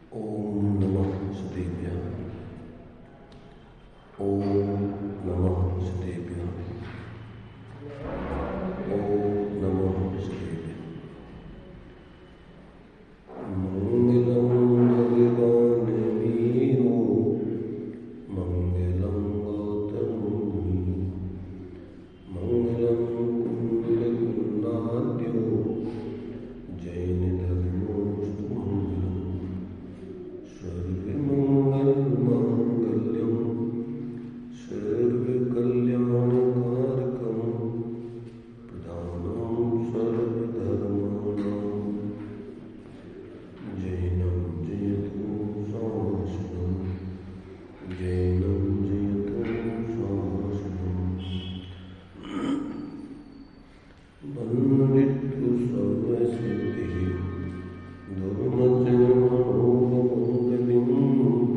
ओम नमः सदेभ्यः। ओम नमः सदेभ्यः। ओम नमः सदेभ्यः। मंगलम भगवान वीरो मंगलम गौतम मुनि मंगलम कुंडल कुंडाद्यो जैन धर्मो शुभमंगलम सर्वमंगलमांगल्यं सर्वकल्याणकारकं प्रधानं सर्वधर्माणां जैनं जयतु शासनं जैनं जयतु शासनं वन्दितु सर्वसिद्धिः धर्मजनमनोमङ्गलिं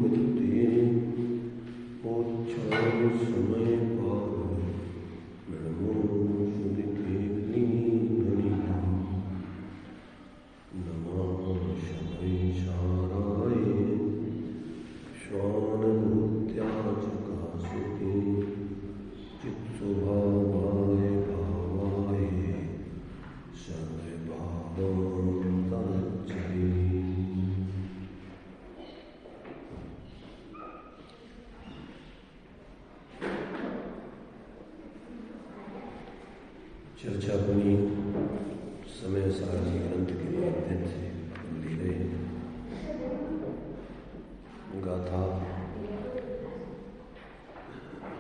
पतिते मोक्षाय समय पावनं नमो सुदिकेलिगणितं नमः शमैशाराय श्वानभूत्याचकाशिते चित्स्वभावाय भावाय सर्वभावं तच्चये। चर्चा अपनी समय सारणी ग्रंथ के माध्यम से ले रहे हैं। गाथा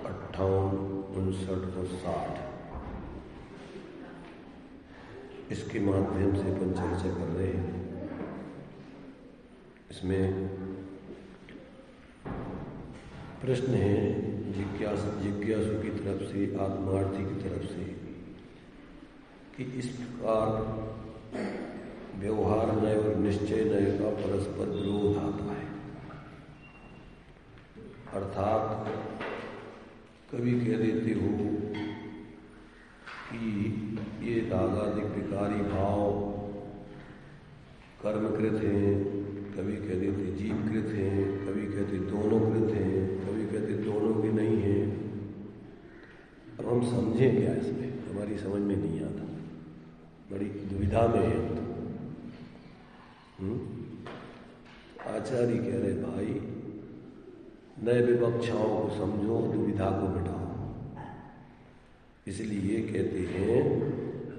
58, 59 और 60 इसके माध्यम से अपन चर्चा कर रहे हैं। इसमें प्रश्न है जिज्ञासु की तरफ से, आत्मार्थी की तरफ से, कि इस प्रकार व्यवहार नय और निश्चय नय का परस्पर विरोध आता है। अर्थात कभी कह देते हो कि ये रागादिक विकारी भाव कर्मकृत हैं, कभी कह देते जीवकृत हैं, कभी कहते दोनों कृत हैं, कभी कहते दोनों भी नहीं हैं। अब हम समझें क्या इसमें? हमारी समझ में नहीं आता, बड़ी दुविधा में है। आचार्य कह रहे भाई नए विवक्षाओं को समझो, दुविधा को मिटाओ। इसलिए कहते हैं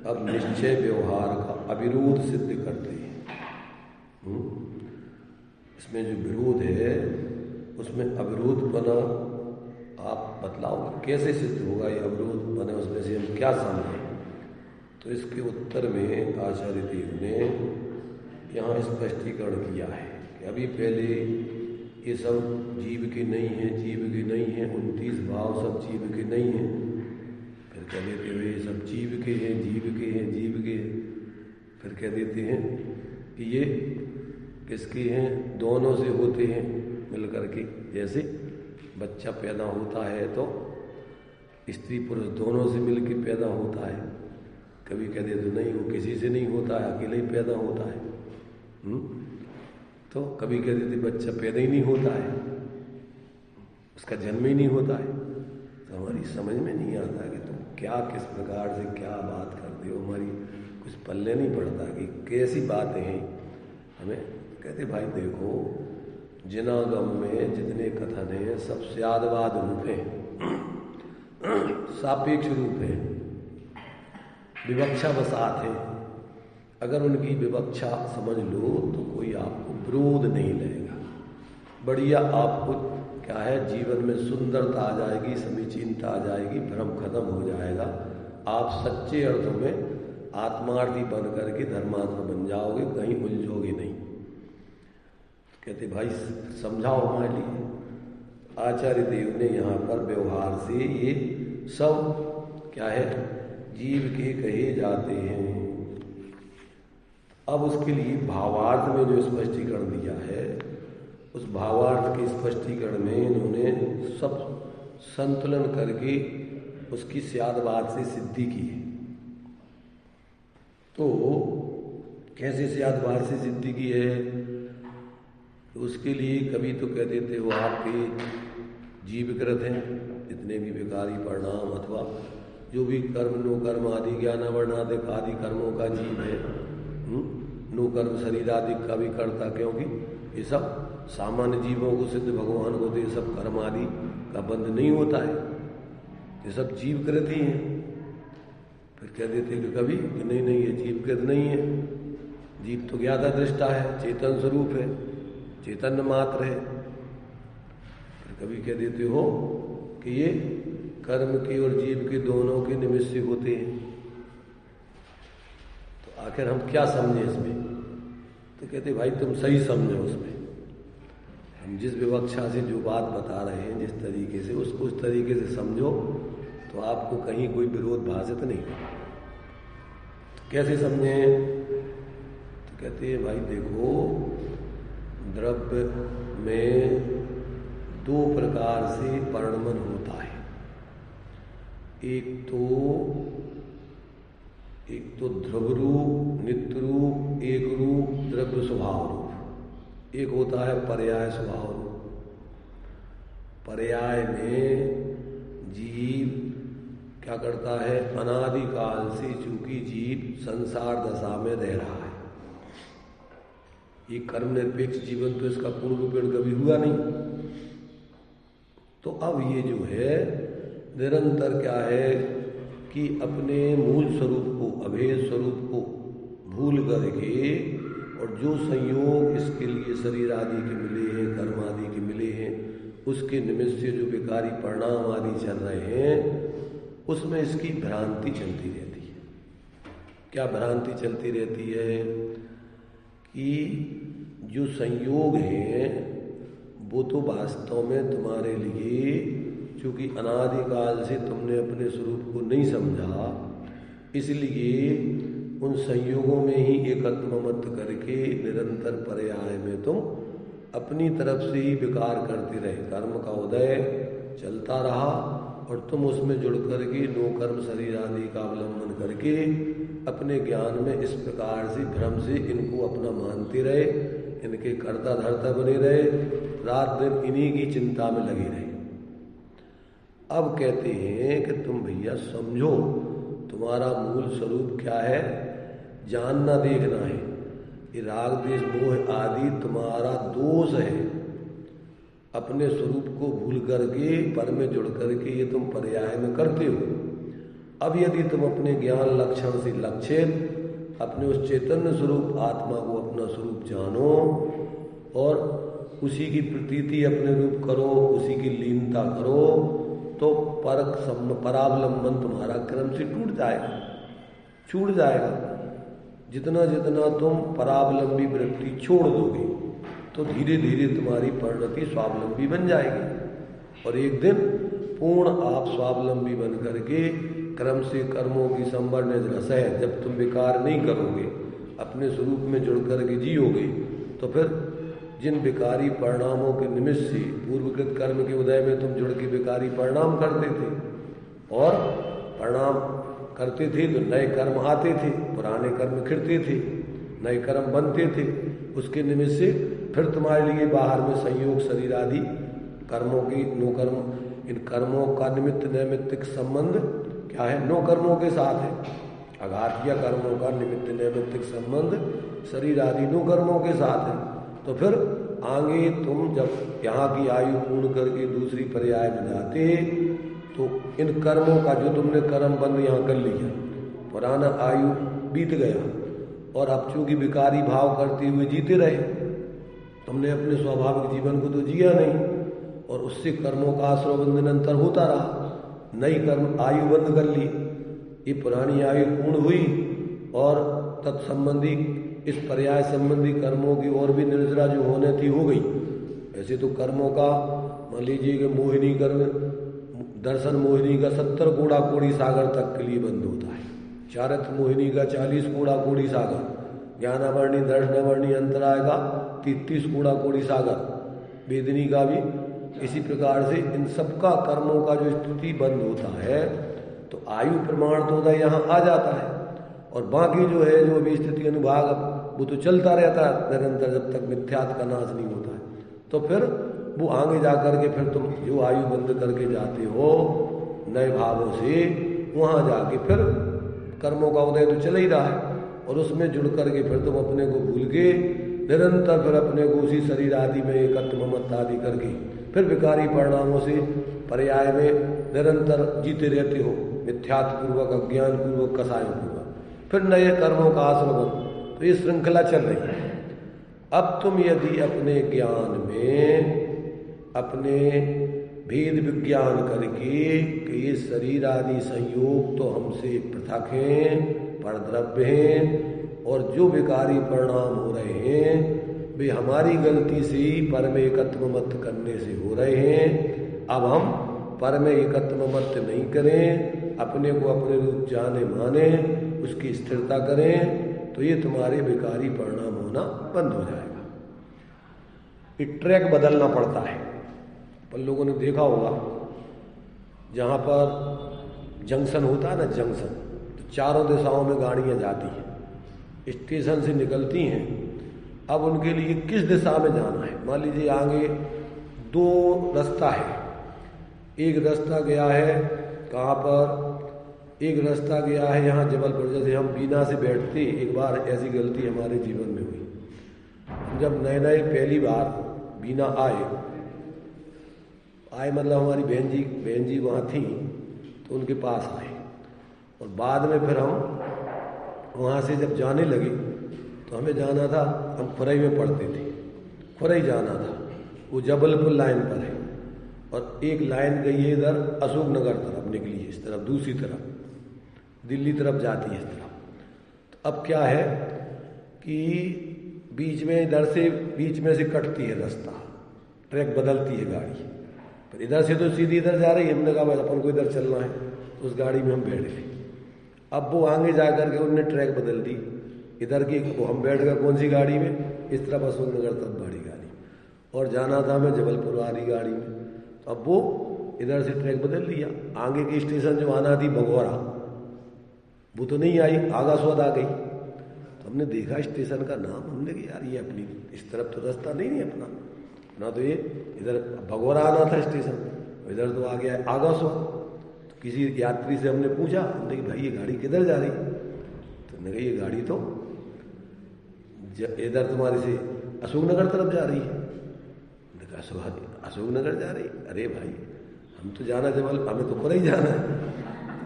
अब निश्चय व्यवहार का अविरोध सिद्ध करते हैं। इसमें जो विरोध है उसमें अविरोध बना आप बतलाओ कैसे सिद्ध होगा ये अविरोध बना, उसमें से हम क्या समझें? तो इसके उत्तर में आचार्य देव ने यहाँ स्पष्टीकरण किया है कि अभी पहले ये सब जीव के नहीं है, जीव के नहीं है, 29 भाव सब जीव के नहीं है। फिर कह देते हुए ये सब जीव के हैं, जीव के हैं, जीव के हैं। फिर कह देते हैं कि ये किसके हैं? दोनों से होते हैं मिल करके। जैसे बच्चा पैदा होता है तो स्त्री पुरुष दोनों से मिलकर पैदा होता है। कभी कह देते नहीं, वो किसी से नहीं होता है, अकेले ही पैदा होता है। तो कभी कह देते बच्चा पैदा ही नहीं होता है, उसका जन्म ही नहीं होता है। तो हमारी समझ में नहीं आता कि तुम क्या किस प्रकार से क्या बात करते हो, हमारी कुछ पल्ले नहीं पड़ता कि कैसी बातें हैं। हमें कहते भाई देखो, जिनागम में जितने कथन हैं सब स्यादवाद रूप है, सापेक्ष रूप है, विवक्षा बसात है। अगर उनकी विवक्षा समझ लो तो कोई आपको विरोध नहीं लगेगा। बढ़िया आपको क्या है, जीवन में सुंदरता आ जाएगी, समीचीनता आ जाएगी, भ्रम खत्म हो जाएगा। आप सच्चे अर्थों में आत्मार्थी बन करके धर्मात्मा बन जाओगे, कहीं उलझोगे नहीं। कहते भाई समझाओ हमारे लिए। आचार्य देव ने यहाँ पर व्यवहार से ये सब क्या है, जीव के कहे जाते हैं। अब उसके लिए भावार्थ में जो स्पष्टीकरण दिया है, उस भावार्थ के स्पष्टीकरण में इन्होंने सब संतुलन करके उसकी स्यादवाद से सिद्धि की है। तो कैसे स्यादवाद से सिद्धि की है? तो उसके लिए कभी तो कह देते वो आपके जीवकृत हैं, जितने भी विकारी परिणाम अथवा जो भी कर्म नो कर्म आदि ज्ञान वर्णादिक आदि कर्मों का जीव है। नो कर्म शरीर आदि का भी करता, क्योंकि ये सब सामान्य जीवों को, सिद्ध भगवान को तो ये सब कर्म आदि का बंध नहीं होता है, ये सब जीवकृत ही हैं। फिर कह देते कि कभी कि नहीं नहीं ये जीवकृत नहीं है, जीव तो ज्ञाता दृष्टा है, चेतन स्वरूप है, चैतन्य मात्र है। फिर कभी कह देते हो कि ये कर्म के और जीव के दोनों के निमित्त से होते हैं। तो आखिर हम क्या समझे इसमें? तो कहते भाई तुम सही समझो, उसमें हम जिस विवक्षा से जो बात बता रहे हैं, जिस तरीके से उसको उस तरीके से समझो तो आपको कहीं कोई विरोध भाषित नहीं। तो कैसे समझे? तो कहते हैं भाई देखो, द्रव्य में दो प्रकार से परिणमन होता है। एक तो ध्रुव रूप, नित्य रूप, एक रूप, द्रव्य स्वभाव रूप। एक होता है पर्याय स्वभाव रूप। पर्याय में जीव क्या करता है? अनादिकाल से चूंकि जीव संसार दशा में रह रहा है, ये कर्म निरपेक्ष जीवन तो इसका पूर्ण रूपेण कभी हुआ नहीं। तो अब ये जो है निरंतर क्या है कि अपने मूल स्वरूप को, अभेद स्वरूप को भूल करके, और जो संयोग इसके लिए शरीर आदि के मिले हैं, कर्म आदि के मिले हैं, उसके निमित्त से जो विकारी परिणाम आदि चल रहे हैं, उसमें इसकी भ्रांति चलती रहती है। क्या भ्रांति चलती रहती है? कि जो संयोग हैं वो तो वास्तव में तुम्हारे लिए, क्योंकि अनादिकाल से तुमने अपने स्वरूप को नहीं समझा, इसलिए उन संयोगों में ही एकत्व मत करके निरंतर पर्याय में तुम अपनी तरफ से ही विकार करते रहे। कर्म का उदय चलता रहा और तुम उसमें जुड़ करके नो कर्म शरीर आदि का अवलंबन करके अपने ज्ञान में इस प्रकार से भ्रम से इनको अपना मानते रहे, इनके कर्ता धर्ता बने रहे, रात दिन इन्हीं की चिंता में लगे रहे। अब कहते हैं कि तुम भैया समझो, तुम्हारा मूल स्वरूप क्या है, जानना देखना है। ये राग द्वेष मोह आदि तुम्हारा दोष है, अपने स्वरूप को भूल करके पर में जुड़ करके ये तुम पर्याय में करते हो। अब यदि तुम अपने ज्ञान लक्षण से लक्षित अपने उस चैतन्य स्वरूप आत्मा को अपना स्वरूप जानो और उसी की प्रतीति अपने रूप करो, उसी की लीनता करो, तो परावलंबन तुम्हारा क्रम से टूट जाएगा, छूट जाएगा। जितना जितना तुम परावलंबी वृत्ति छोड़ दोगे तो धीरे धीरे तुम्हारी परिणति स्वावलंबी बन जाएगी, और एक दिन पूर्ण आप स्वावलंबी बन करके क्रम से कर्मों की संवर्ण रस है, जब तुम विकार नहीं करोगे, अपने स्वरूप में जुड़ करके जियोगे, तो फिर जिन विकारी परिणामों के निमित्त से पूर्वकृत कर्म के उदय में तुम जुड़ के विकारी परिणाम करते थे और परिणाम करते थे तो नए कर्म आते थे, पुराने कर्म खिड़ते थे, नए कर्म बनते थे। उसके निमित्त से फिर तुम्हारे लिए बाहर में संयोग शरीर आदि कर्मों की नो कर्म, इन कर्मों का निमित्त नैमित्तिक संबंध क्या है? नो कर्मों के साथ है। अघातीय कर्मों का निमित्त नैमित्तिक संबंध शरीर आदि नो कर्मों के साथ है। तो फिर आगे तुम जब यहाँ की आयु पूर्ण करके दूसरी पर्याय में जाते तो इन कर्मों का जो तुमने कर्म बंद यहाँ कर लिया, पुराना आयु बीत गया और अब चूंकि विकारी भाव करते हुए जीते रहे, तुमने अपने स्वाभाविक जीवन को तो जिया नहीं और उससे कर्मों का आश्रय बंध निरंतर होता रहा। नई कर्म आयु बंद कर ली, ये पुरानी आयु पूर्ण हुई और तत्संबंधी इस पर्याय संबंधी कर्मों की और भी निर्जरा जो होने थी हो गई। ऐसे तो कर्मों का मान लीजिए कि मोहिनी कर्म, दर्शन मोहिनी का 70 कूड़ा कोड़ी सागर तक के लिए बंद होता है, चारथ मोहिनी का 40 कूड़ा कोड़ी सागर, ज्ञानावर्णी दर्शनावर्णी अंतराय का 33 कूड़ा कोड़ी सागर, वेदनी का भी इसी प्रकार से इन सबका कर्मों का जो स्थिति बंद होता है तो आयु प्रमाण तो उदय यहाँ आ जाता है और बाकी जो है जो अभी स्थिति अनुभाग वो तो चलता रहता है निरंतर जब तक मिथ्यात्व का नाश नहीं होता है। तो फिर वो आगे जा करके फिर तुम जो आयु बंद करके जाते हो नए भावों से, वहाँ जाके फिर कर्मों का उदय तो चल ही रहा है, और उसमें जुड़ करके फिर तुम अपने को भूल के निरंतर फिर अपने को उसी शरीर आदि में एकत्व ममत्व आदि करके फिर विकारी परिणामों से पर्याय में निरंतर जीते रहते हो, मिथ्यात्व पूर्वक, अज्ञान पूर्वक, कसायों पूर्वक, फिर नए कर्मों का आश्रय बनो। तो ये श्रृंखला चल रही है। अब तुम यदि अपने ज्ञान में अपने भेद विज्ञान करके कि ये शरीर आदि संयोग तो हमसे पृथक हैं, परद्रव्य हैं, और जो विकारी परिणाम हो रहे हैं वे हमारी गलती से ही परम एकत्व मत करने से हो रहे हैं। अब हम परम एकत्व मत नहीं करें, अपने को अपने रूप जाने माने, उसकी स्थिरता करें, तो ये तुम्हारे विकारी परिणाम होना बंद हो जाएगा। ये ट्रैक बदलना पड़ता है। पर लोगों ने देखा होगा जहाँ पर जंक्शन होता है ना, जंक्शन, तो चारों दिशाओं में गाड़ियाँ जाती हैं, स्टेशन से निकलती हैं। अब उनके लिए किस दिशा में जाना है, मान लीजिए आगे दो रास्ता है, एक रास्ता गया है कहाँ पर, एक रास्ता गया है यहाँ जबलपुर। जैसे हम बीना से बैठते, एक बार ऐसी गलती हमारे जीवन में हुई। जब नए नए पहली बार बीना आए मतलब हमारी बहन जी वहाँ थी, तो उनके पास आए, और बाद में फिर हम वहाँ से जब जाने लगे तो हमें जाना था, हम खुरई में पढ़ते थे, खुरई जाना था, वो जबलपुर लाइन पर है, और एक लाइन गई है इधर अशोकनगर तरफ निकली है, इस तरफ दूसरी तरफ दिल्ली तरफ जाती है इस तरफ। तो अब क्या है कि बीच में इधर से बीच में से कटती है रास्ता, ट्रैक बदलती है गाड़ी, पर इधर से तो सीधी इधर जा रही है। हमने कहा भाई अपन को इधर चलना है, तो उस गाड़ी में हम बैठ गए। अब वो आगे जा करके उन्होंने ट्रैक बदल दी, इधर की वो हम बैठ गए कौन सी गाड़ी में, इस तरफ अशोकनगर तरफ बड़ी गाड़ी, और जाना था हमें जबलपुर वाली गाड़ी में। तो अब वो इधर से ट्रैक बदल दिया, आगे की स्टेशन जो आना थी भगोरा, वो तो नहीं आई, आगासोद आ गई। तो हमने देखा स्टेशन का नाम, हमने कहा यार ये अपनी इस तरफ तो रास्ता नहीं है अपना तो ये इधर भगोरा आना था स्टेशन, इधर तो आ गया आगासोद। तो किसी यात्री से हमने पूछा, हमने कहा भाई ये गाड़ी किधर जा रही, तो हमने कहा ये गाड़ी तो इधर तुम्हारे से अशोकनगर तरफ जा रही है। हमने कहा अशोकनगर जा रही, अरे भाई हम तो जाना जबल, हमें तो खुद ही जाना है।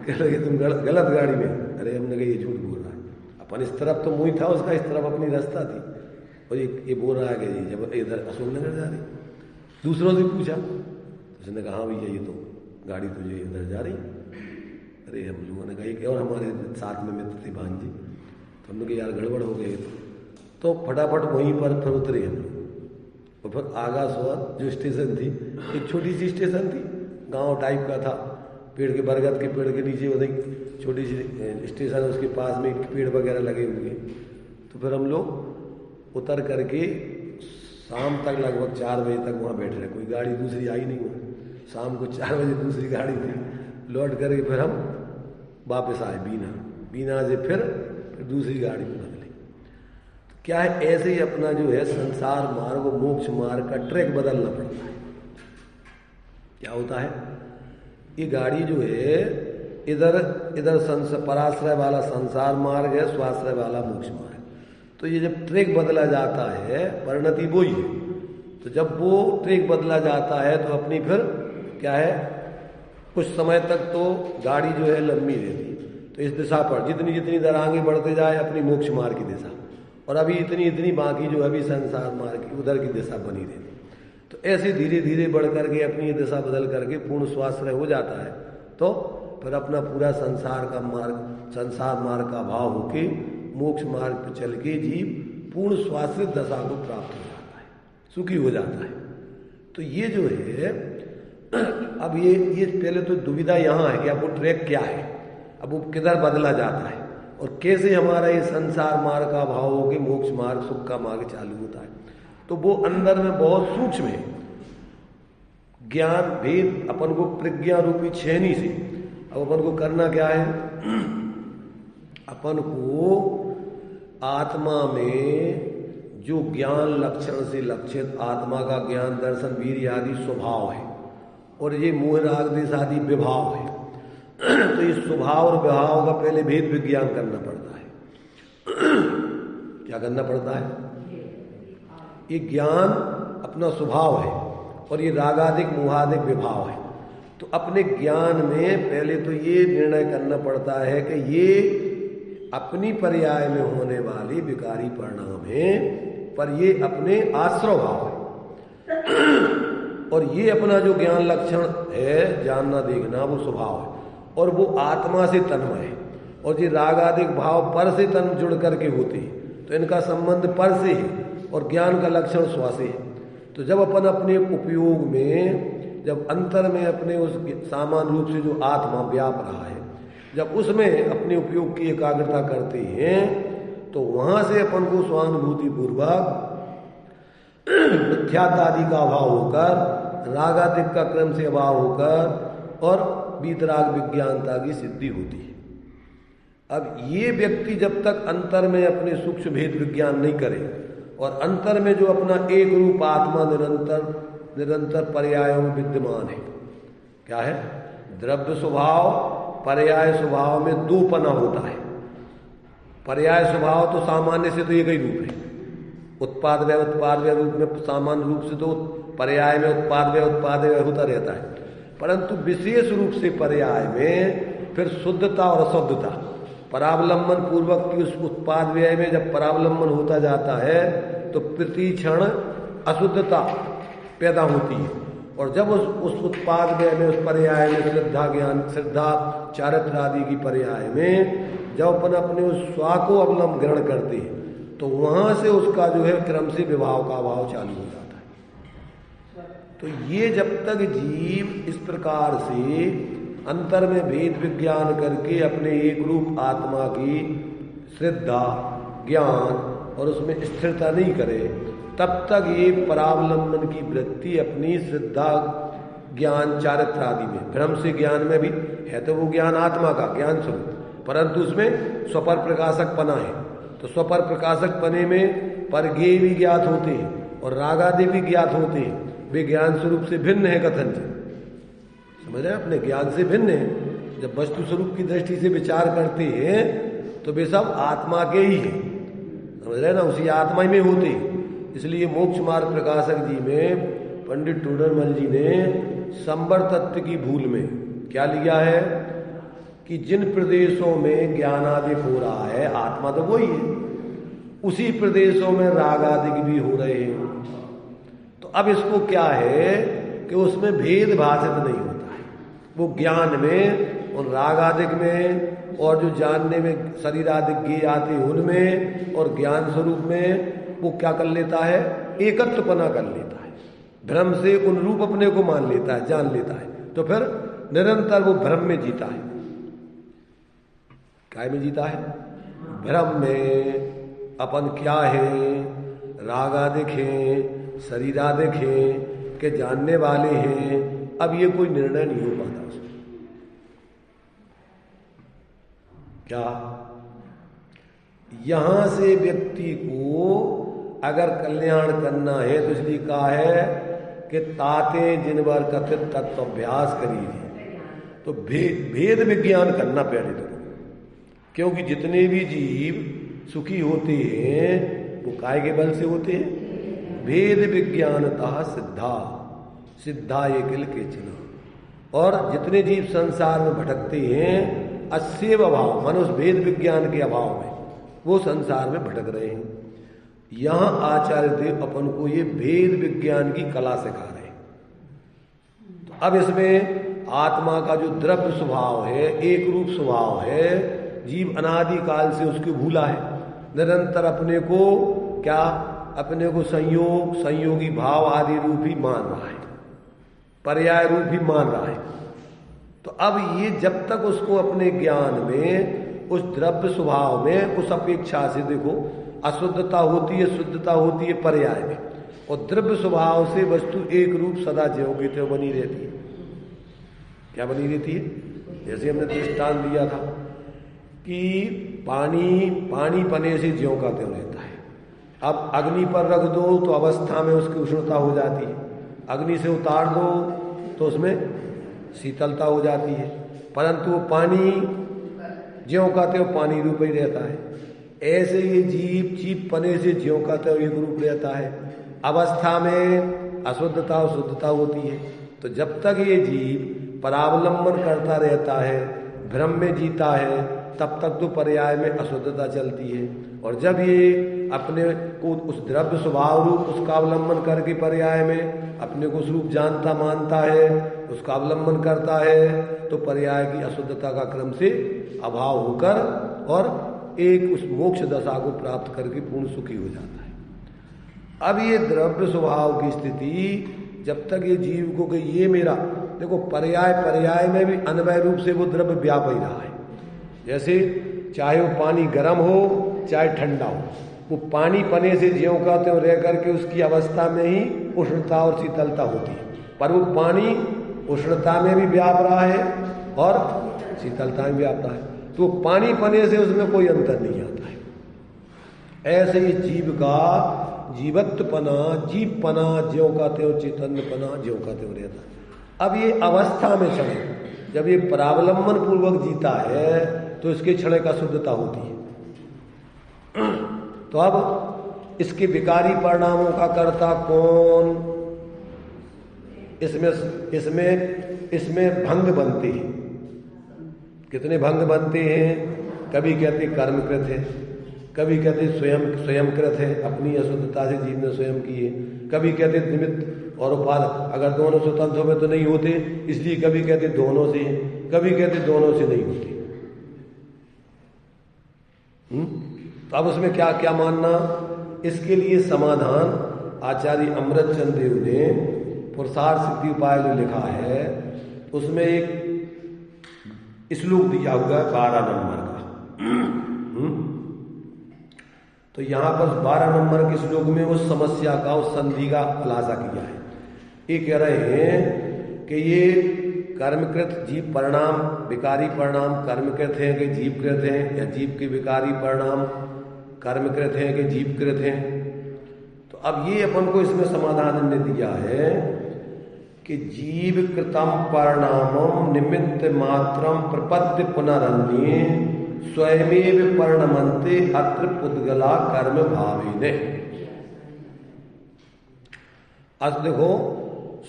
कह लगे तुम गलत गाड़ी में। अरे हमने कहा ये झूठ बोल रहा है, अपन इस तरफ तो मुँह था उसका, इस तरफ अपनी रास्ता थी, और ये बोल रहा है कि जी जब इधर अशोकनगर जा रही। दूसरों से पूछा, उसने कहा हाँ भैया ये तो गाड़ी तुझे इधर जा रही। अरे हम लोगों ने कहा, और हमारे साथ में मित्र थे भांजी, तो हम लोग यार गड़बड़ हो गए। तो फटाफट वहीं पर फिर उतरे हम लोग, और फिर आगासोद जो स्टेशन थी, एक छोटी सी स्टेशन थी, गांव टाइप का था, पेड़ के बरगद के पेड़ के नीचे उधर छोटी सी स्टेशन, उसके पास में पेड़ वगैरह लगे हुए। तो फिर हम लोग उतर करके शाम तक लगभग 4 बजे तक वहाँ बैठ रहे, कोई गाड़ी दूसरी आई नहीं हुआ। शाम को 4 बजे दूसरी गाड़ी थी, लौट करके फिर हम वापस आए बीना से फिर दूसरी गाड़ी में बदली। तो क्या है, ऐसे ही अपना जो है संसार मार्ग, मोक्ष मार्ग का ट्रैक बदलना पड़ता है। क्या होता है, ये गाड़ी जो है इधर पराश्रय वाला संसार मार्ग है, स्वाश्रय वाला मोक्ष मार्ग। तो ये जब ट्रैक बदला जाता है, परिणति वो ही है। तो जब वो ट्रैक बदला जाता है तो अपनी फिर क्या है, कुछ समय तक तो गाड़ी जो है लंबी रहती, तो इस दिशा पर जितनी देर आगे बढ़ते जाए अपनी मोक्ष मार्ग की दिशा, और अभी इतनी बाकी जो अभी संसार मार्ग की उधर की दिशा बनी रहती। तो ऐसे धीरे धीरे बढ़ करके अपनी दिशा बदल करके पूर्ण स्वाश्रय हो जाता है। तो फिर अपना पूरा संसार मार्ग का भाव होके मोक्ष मार्ग पर चल के जीव पूर्ण स्वाश्रित दशा को प्राप्त हो जाता है, सुखी हो जाता है। तो ये जो है, अब ये पहले तो दुविधा यहाँ है कि अब वो ट्रैक क्या है, अब वो किधर बदला जाता है, और कैसे हमारा ये संसार मार्ग का भाव हो के मोक्ष मार्ग, सुख का मार्ग चालू होता है। तो वो अंदर में बहुत सूक्ष्म है। ज्ञान भेद अपन को प्रज्ञा रूपी छेनी से, अब अपन को करना क्या है, अपन को आत्मा में जो ज्ञान लक्षण से लक्षित आत्मा का ज्ञान दर्शन वीर्य आदि स्वभाव है और ये मोह राग देश आदि विभाव है। तो इस स्वभाव और विभाव का पहले भेद विज्ञान करना पड़ता है। क्या करना पड़ता है? ये ज्ञान अपना स्वभाव है और ये रागादिक मोहादिक विभाव है। तो अपने ज्ञान में पहले तो ये निर्णय करना पड़ता है कि ये अपनी पर्याय में होने वाली विकारी परिणाम है, पर ये अपने आश्रय भाव है और ये अपना जो ज्ञान लक्षण है जानना देखना वो स्वभाव है और वो आत्मा से तन्मय है और ये राग आदिक भाव पर से तन जुड़ करके होते हैं। तो इनका संबंध पर से है और ज्ञान का लक्षण स्व से है। तो जब अपन अपने उपयोग में जब अंतर में अपने उस सामान्य रूप से जो आत्मा व्याप रहा है जब उसमें अपने उपयोग की एकाग्रता करते हैं तो वहां से अपन को स्वानुभूति पूर्वक मिथ्यात्व आदि का अभाव होकर रागादिक का क्रम से अभाव होकर और वीतराग विज्ञानता की सिद्धि होती है। अब ये व्यक्ति जब तक अंतर में अपने सूक्ष्म भेद विज्ञान नहीं करे और अंतर में जो अपना एक रूप आत्मा निरंतर पर्यायों में विद्यमान है, क्या है? द्रव्य स्वभाव पर्याय स्वभाव में दो पना होता है। पर्याय स्वभाव तो सामान्य से तो एक ही रूप है, उत्पाद व्यय रूप में सामान्य रूप से तो पर्याय में उत्पाद व्यय होता रहता है, परंतु विशेष रूप से पर्याय में फिर शुद्धता और अशुद्धता परावलंबन पूर्वक की उस उत्पाद व्यय में जब परावलंबन होता जाता है तो प्रति क्षण अशुद्धता पैदा होती है और जब उस उत्पाद व्यय में उस पर्याय में श्रद्धा चारित्र आदि की पर्याय में जब अपन अपने उस स्वा को अवलंब ग्रहण करते हैं तो वहां से उसका जो है क्रम से विभाव का अभाव चालू हो जाता है। तो ये जब तक जीव इस प्रकार से अंतर में भेद विज्ञान करके अपने एक रूप आत्मा की श्रद्धा ज्ञान और उसमें स्थिरता नहीं करे तब तक ये परावलंबन की वृत्ति अपनी श्रद्धा ज्ञान चारित्र आदि में भ्रम से ज्ञान में भी है तो वो ज्ञान आत्मा का ज्ञान स्वरूप, परंतु उसमें स्वपर प्रकाशक पना है। तो स्वपर प्रकाशक पने में परगेय भी ज्ञात होते हैं और रागादि भी ज्ञात होते हैं, वे ज्ञान स्वरूप से भिन्न है कथन से, समझ रहे हैं? अपने ज्ञान से भिन्न है। जब वस्तु स्वरूप की दृष्टि से विचार करते हैं तो वे सब आत्मा के ही है, समझ रहे हैं ना? उसी आत्मा ही में होते हैं। इसलिए मोक्ष मार्ग प्रकाशक जी में पंडित टोडरमल जी ने संवर तत्व की भूल में क्या लिया है कि जिन प्रदेशों में ज्ञानादिक हो रहा है आत्मा तो वही है, उसी प्रदेशों में रागादिक भी हो रहे हैं। तो अब इसको क्या है कि उसमें भेद भाषित नहीं होता है, वो ज्ञान में और रागादिक में और जो जानने में शरीरादिक ज्ञेय आते उनमें और ज्ञान स्वरूप में वो क्या कर लेता है? एकत्वपना कर लेता है, भ्रम से उन रूप अपने को मान लेता है, जान लेता है। तो फिर निरंतर वो भ्रम में जीता है। काय में जीता है? भ्रम में अपन क्या है, रागादिक हैं, शरीरादिक हैं के जानने वाले हैं। अब ये कोई निर्णय नहीं हो पाता उसमें। क्या यहां से व्यक्ति को अगर कल्याण करना है तो इसलिए कहा है कि ताते जिनवर कथित तत्व अभ्यास करिए, तो भेद विज्ञान करना पहले तो, क्योंकि जितने भी जीव सुखी होते हैं वो काय के बल से होते हैं? भेद विज्ञानता सिद्धा ये किल के चिन्ह। और जितने जीव संसार में भटकते हैं अस्सेव अभाव मन उस भेद विज्ञान के अभाव में वो संसार में भटक रहे हैं। यहां आचार्य देव अपन को ये भेद विज्ञान की कला सिखा रहे हैं। तो अब इसमें आत्मा का जो द्रव्य स्वभाव है, एक रूप स्वभाव है, जीव अनादि काल से उसको भूला है, निरंतर अपने को क्या, अपने को संयोगी भाव आदि रूप ही मान रहा है, पर्याय रूप ही मान रहा है। तो अब ये जब तक उसको अपने ज्ञान में उस द्रव्य स्वभाव में उस अपेक्षा से देखो अशुद्धता होती है, शुद्धता होती है पर्याय में, और द्रव्य स्वभाव से वस्तु एक रूप सदा ज्यों त्यों बनी रहती है। क्या बनी रहती है? जैसे हमने दृष्टांत दिया था कि पानी पने से ज्यों का त्यों रहता है। अब अग्नि पर रख दो तो अवस्था में उसकी उष्णता हो जाती है, अग्नि से उतार दो तो उसमें शीतलता हो जाती है, परंतु वो पानी ज्यों का त्यों पानी रूप ही रहता है। ऐसे ही जीव पने से ज्यों का त्यों एक रूप रहता है। अवस्था में अशुद्धता और शुद्धता होती है। तो जब तक ये जीव परावलंबन करता रहता है, भ्रम में जीता है, तब तक तो पर्याय में अशुद्धता चलती है। और जब ये अपने को उस द्रव्य स्वभाव रूप उसका अवलंबन करके पर्याय में अपने को स्वरूप जानता मानता है, उसका अवलंबन करता है, तो पर्याय की अशुद्धता का क्रम से अभाव होकर और एक उस मोक्ष दशा को प्राप्त करके पूर्ण सुखी हो जाता है। अब ये द्रव्य स्वभाव की स्थिति जब तक ये जीव को कि ये मेरा, देखो पर्याय में भी अन्वय रूप से वो द्रव्य व्याप ही रहा है। जैसे चाहे वो पानी गर्म हो चाहे ठंडा हो, वो पानी पने से ज्यों का त्यों रह करके उसकी अवस्था में ही उष्णता और शीतलता होती है, पर वो पानी उष्णता में भी व्याप रहा है और शीतलता में व्याप रहा है, तो पानी पने से उसमें कोई अंतर नहीं आता है। ऐसे ही जीव का जीवत्वपना, जीवपना ज्यों का त्यों, चैतन्यपना ज्यों का त्यों रहता है। अब ये अवस्था में क्षण, जब ये परावलंबन पूर्वक जीता है तो इसके क्षण का शुद्धता होती है। तो अब इसके विकारी परिणामों का कर्ता कौन? इसमें भंग बनते हैं। कितने भंग बनते हैं? कभी कहते कर्मकृत है, कभी कहते स्वयंकृत है, अपनी अशुद्धता से जीव ने स्वयं की है, कभी कहते निमित्त और उपादान, अगर दोनों स्वतंत्र में तो नहीं होते, इसलिए कभी कहते दोनों से, कभी कहते दोनों से नहीं होते। तो अब उसमें क्या क्या मानना? इसके लिए समाधान आचार्य अमृतचंद देव ने पुरुषार्थ सिद्धि उपाय जो लिखा है उसमें एक श्लोक दिया हुआ है 12 नंबर का। तो यहां पर 12 नंबर के श्लोक में उस समस्या का, उस संधि का खुलासा किया है। ये कह रहे हैं कि ये कर्मकृत जीव परिणाम, विकारी परिणाम कर्मकृत हैं कि जीवकृत हैं, या जीव के विकारी परिणाम कर्मकृत हैं कि जीवकृत हैं। तो अब ये अपन को इसमें समाधान ने दिया है कि जीव कृतम परिणामम निमित्त मात्रम प्रपद्य पुनरन्ये स्वयमेव परिणमन्ते अत्र पुद्गला कर्म भाविने। आज देखो,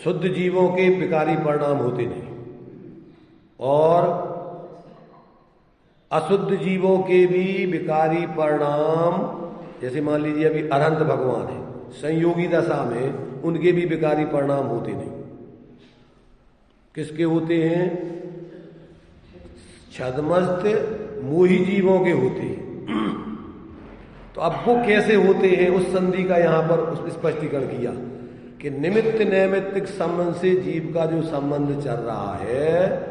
शुद्ध जीवों के विकारी परिणाम होते नहीं, और अशुद्ध जीवों के भी विकारी परिणाम, जैसे मान लीजिए अभी अनंत भगवान है, संयोगी दशा में उनके भी विकारी परिणाम होते नहीं। किसके होते हैं? छद्मस्त मोही जीवों के होते हैं। तो अब वो कैसे होते हैं, उस संधि का यहां पर स्पष्टीकरण किया कि निमित्त नैमित्तिक संबंध से जीव का जो संबंध चल रहा है,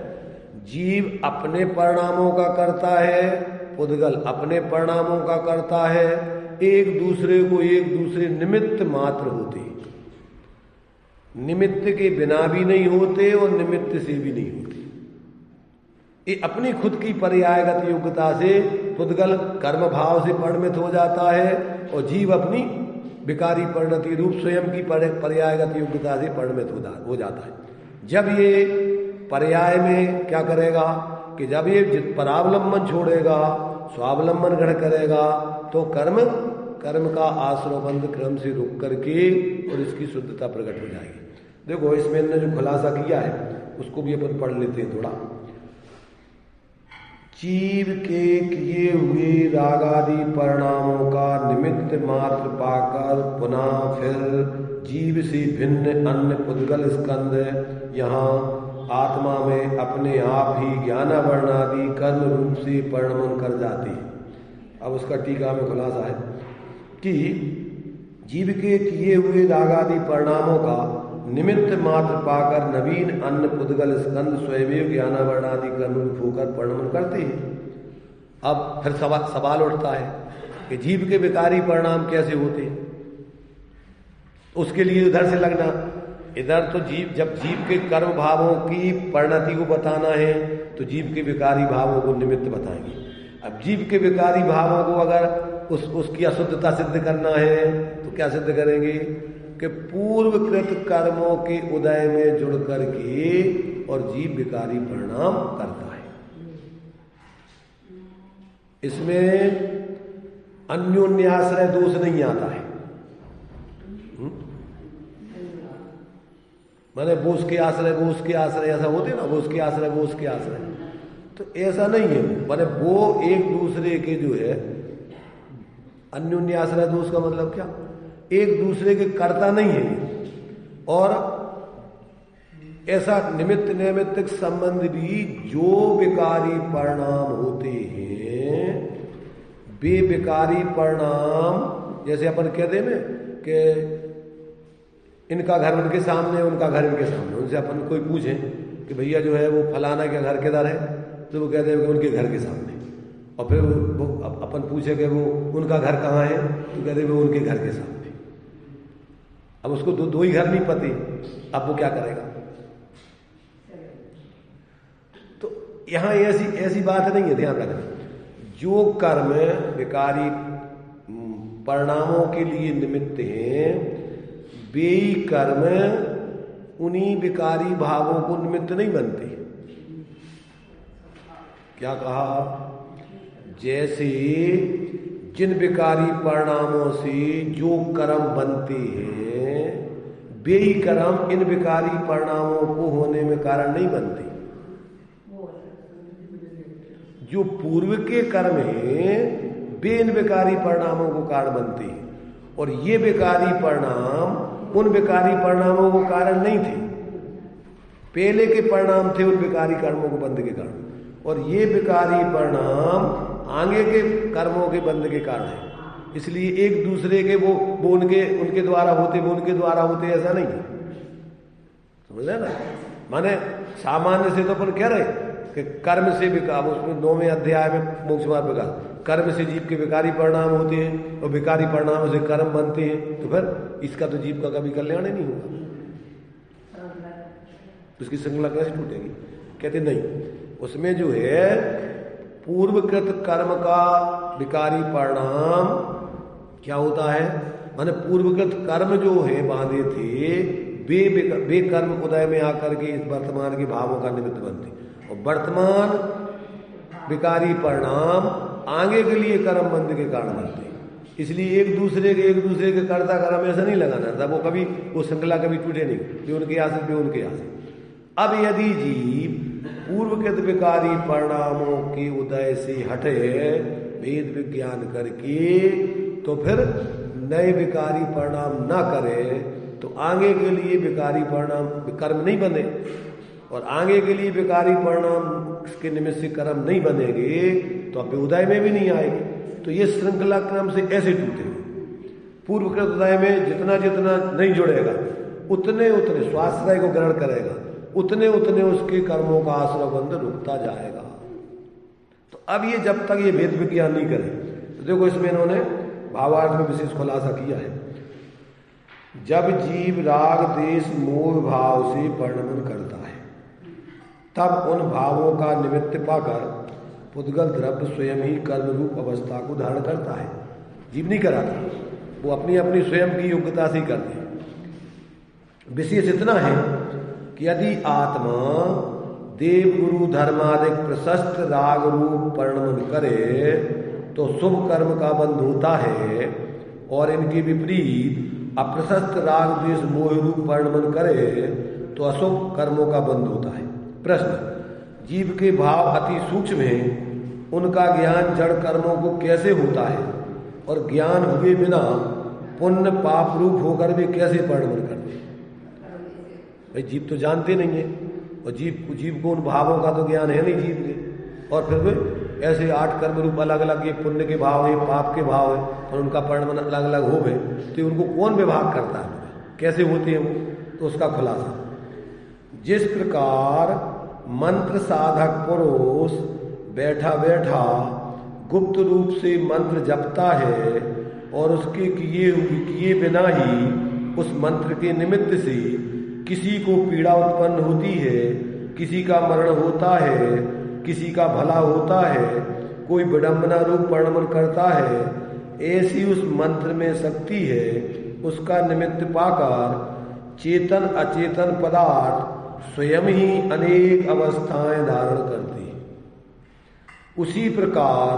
जीव अपने परिणामों का करता है, पुद्गल अपने परिणामों का करता है, एक दूसरे को एक दूसरे निमित्त मात्र होते, निमित्त के बिना भी नहीं होते और निमित्त से भी नहीं होते। ये अपनी खुद की पर्यायगत योग्यता से पुद्गल कर्म भाव से परिणमित हो जाता है और जीव अपनी विकारी परिणति रूप स्वयं की पर्यायगत योग्यता से परिणमित हो जाता है। जब ये पर्याय में क्या करेगा कि जब ये परावलंबन छोड़ेगा, स्वावलंबन ग्रहण करेगा, तो कर्म का आश्रवबंध क्रम से रुक करके और इसकी शुद्धता प्रकट हो जाएगी। देखो, इसमें ने जो खुलासा किया है उसको भी अपन पढ़ लेते हैं थोड़ा। जीव के किए हुए रागादि परिणामों का निमित्त मात्र पाकर पुनः फिर जीव से भिन्न अन्य पुद्गल स्कंद यहाँ आत्मा में अपने आप ही ज्ञानावरणादि कर्म रूप से परिणमन कर जाते हैं। अब उसका टीका में खुलासा है कि जीव के किए हुए रागादि परिणामों का निमित्त मात्र पाकर नवीन अन्य पुद्गल स्कंद स्वयं ज्ञानावरणादि कर्म रूप होकर परिणमन करते हैं। अब फिर सवाल उठता है कि जीव के विकारी परिणाम कैसे होते हैं? उसके लिए इधर से लगना, इधर तो जब जीव के कर्म भावों की परिणति को बताना है तो जीव के विकारी भावों को निमित्त बताएंगे। अब जीव के विकारी भावों को अगर उसकी अशुद्धता सिद्ध करना है तो क्या सिद्ध करेंगे कि पूर्वकृत कर्मों के उदय में जुड़ करके और जीव विकारी परिणाम करता है। इसमें अन्योन्याश्रय दोष नहीं आता है। माने वो उसके आश्रय वो उसके आश्रय ऐसा होते ना, वो उसके आश्रय वो उसके आश्रय, तो ऐसा नहीं है। माने वो एक दूसरे के जो है अन्योन्याश्रय दोष का मतलब क्या, एक दूसरे के कर्ता नहीं है। और ऐसा निमित्त नैमित्तिक संबंध भी जो विकारी परिणाम होते हैं वे विकारी परिणाम, जैसे अपन कहते हैं ना कि इनका घर उनके सामने उनका घर इनके सामने, उनसे अपन कोई पूछे कि भैया जो है वो फलाना के घर किधर है, तो वो कहते हैं कि उनके घर के सामने। और फिर वो अपन पूछे कि वो उनका घर कहाँ है, तो कहते हैं वो उनके घर के सामने। अब उसको दो ही घर नहीं पते, अब वो क्या करेगा। तो यहां ऐसी बात नहीं है, ध्यान रखना। जो कर्म विकारी परिणामों के लिए निमित्त हैं वे कर्म उन्हीं विकारी भावों को निमित्त नहीं बनते। क्या कहा, जैसे जिन विकारी परिणामों से जो कर्म बनते हैं वे ही कर्म इन विकारी परिणामों को होने में कारण नहीं बनते। जो पूर्व के कर्म हैं वे इन विकारी परिणामों को कारण बनते हैं, और ये विकारी परिणाम उन विकारी परिणामों को कारण नहीं थे। पहले के परिणाम थे उन विकारी कर्मों को बंध के कारण, और ये विकारी परिणाम आगे के कर्मों के बंध के कारण है। इसलिए एक दूसरे के वो उनके द्वारा होते, वो उनके द्वारा होते, ऐसा नहीं है। समझ रहे ना। माने सामान्य से तो अपन कह रहे कि कर्म से विकार, उसमें 9वें अध्याय में मोक्ष मार्ग विकार, कर्म से जीव के विकारी परिणाम होते हैं और विकारी परिणामों से कर्म बनते हैं, तो फिर इसका तो जीव का कभी कल्याण ही नहीं होगा। उसकी श्रृंखला कैसे टूटेगी। कहते नहीं, उसमें जो है पूर्वकृत कर्म का विकारी परिणाम क्या होता है, माने पूर्वकृत कर्म जो है बांधे थे वे कर्म उदय में आकर के इस वर्तमान के भावों का निमित्त बनते, और वर्तमान विकारी परिणाम आगे के लिए कर्म बंध के कारण बनते। इसलिए एक दूसरे के कर्ता कर्म ऐसा नहीं लगाना था, वो कभी वो श्रृंखला कभी टूटे नहीं, वे उनके आश्रित वे उनके आश्रित। अब यदि जीव पूर्वकृत विकारी परिणामों के उदय से हटे वेद विज्ञान करके, तो फिर नए विकारी परिणाम ना करे तो आगे के लिए विकारी परिणाम कर्म नहीं बने, और आगे के लिए विकारी परिणाम के निमित्त से कर्म नहीं बनेंगे तो अब उदय में भी नहीं आएगी। तो ये श्रृंखला क्रम से ऐसे टूटेगी। पूर्वकृत उदय में जितना जितना नहीं जुड़ेगा उतने उतने स्वाश्रय को ग्रहण करेगा, उतने उतने उसके कर्मों का आश्रय बंधन रुकता जाएगा। तो अब ये जब तक ये भेद विज्ञान नहीं करे, तो देखो इसमें इन्होंने भावार्थ में विशेष खुलासा किया है। जब जीव राग देश मोह भाव से परिणमन करता है तब उन भावों का निमित्त पाकर पुद्गल द्रव्य स्वयं ही कर्म रूप अवस्था को धारण करता है। जीव नहीं कराता, वो अपनी अपनी स्वयं की योग्यता से ही करते हैं। विशेष इतना है कि यदि आत्मा देव गुरु धर्मादिक प्रशस्त राग रूप परिणमन करे तो शुभ कर्म का बंध होता है, और इनके विपरीत अप्रशस्त राग द्वेष मोह रूप परिणमन करे तो अशुभ कर्मों का बंध होता है। प्रश्न, जीव के भाव अति सूक्ष्म हैं, उनका ज्ञान जड़ कर्मों को कैसे होता है, और ज्ञान हुए बिना पुण्य पाप रूप होकर वे कैसे परिणमन करते हैं। भाई जीव तो जानते नहीं है, और जीव को उन भावों का तो ज्ञान है नहीं जीव के, और फिर वे ऐसे 8 कर्म रूप अलग अलग, ये पुण्य के भाव है, पाप के भाव है, और उनका परिणमन अलग अलग हो गए, तो उनको कौन विभाग करता है, कैसे होते हैं वो। तो उसका खुलासा, जिस प्रकार मंत्र साधक पुरुष बैठा बैठा गुप्त रूप से मंत्र जपता है और उसके किए बिना ही उस मंत्र के निमित्त से किसी को पीड़ा उत्पन्न होती है, किसी का मरण होता है, किसी का भला होता है, कोई विडंबना रूप परिणमन करता है, ऐसी उस मंत्र में शक्ति है। उसका निमित्त पाकर चेतन अचेतन पदार्थ स्वयं ही अनेक अवस्थाएं धारण करते हैं। उसी प्रकार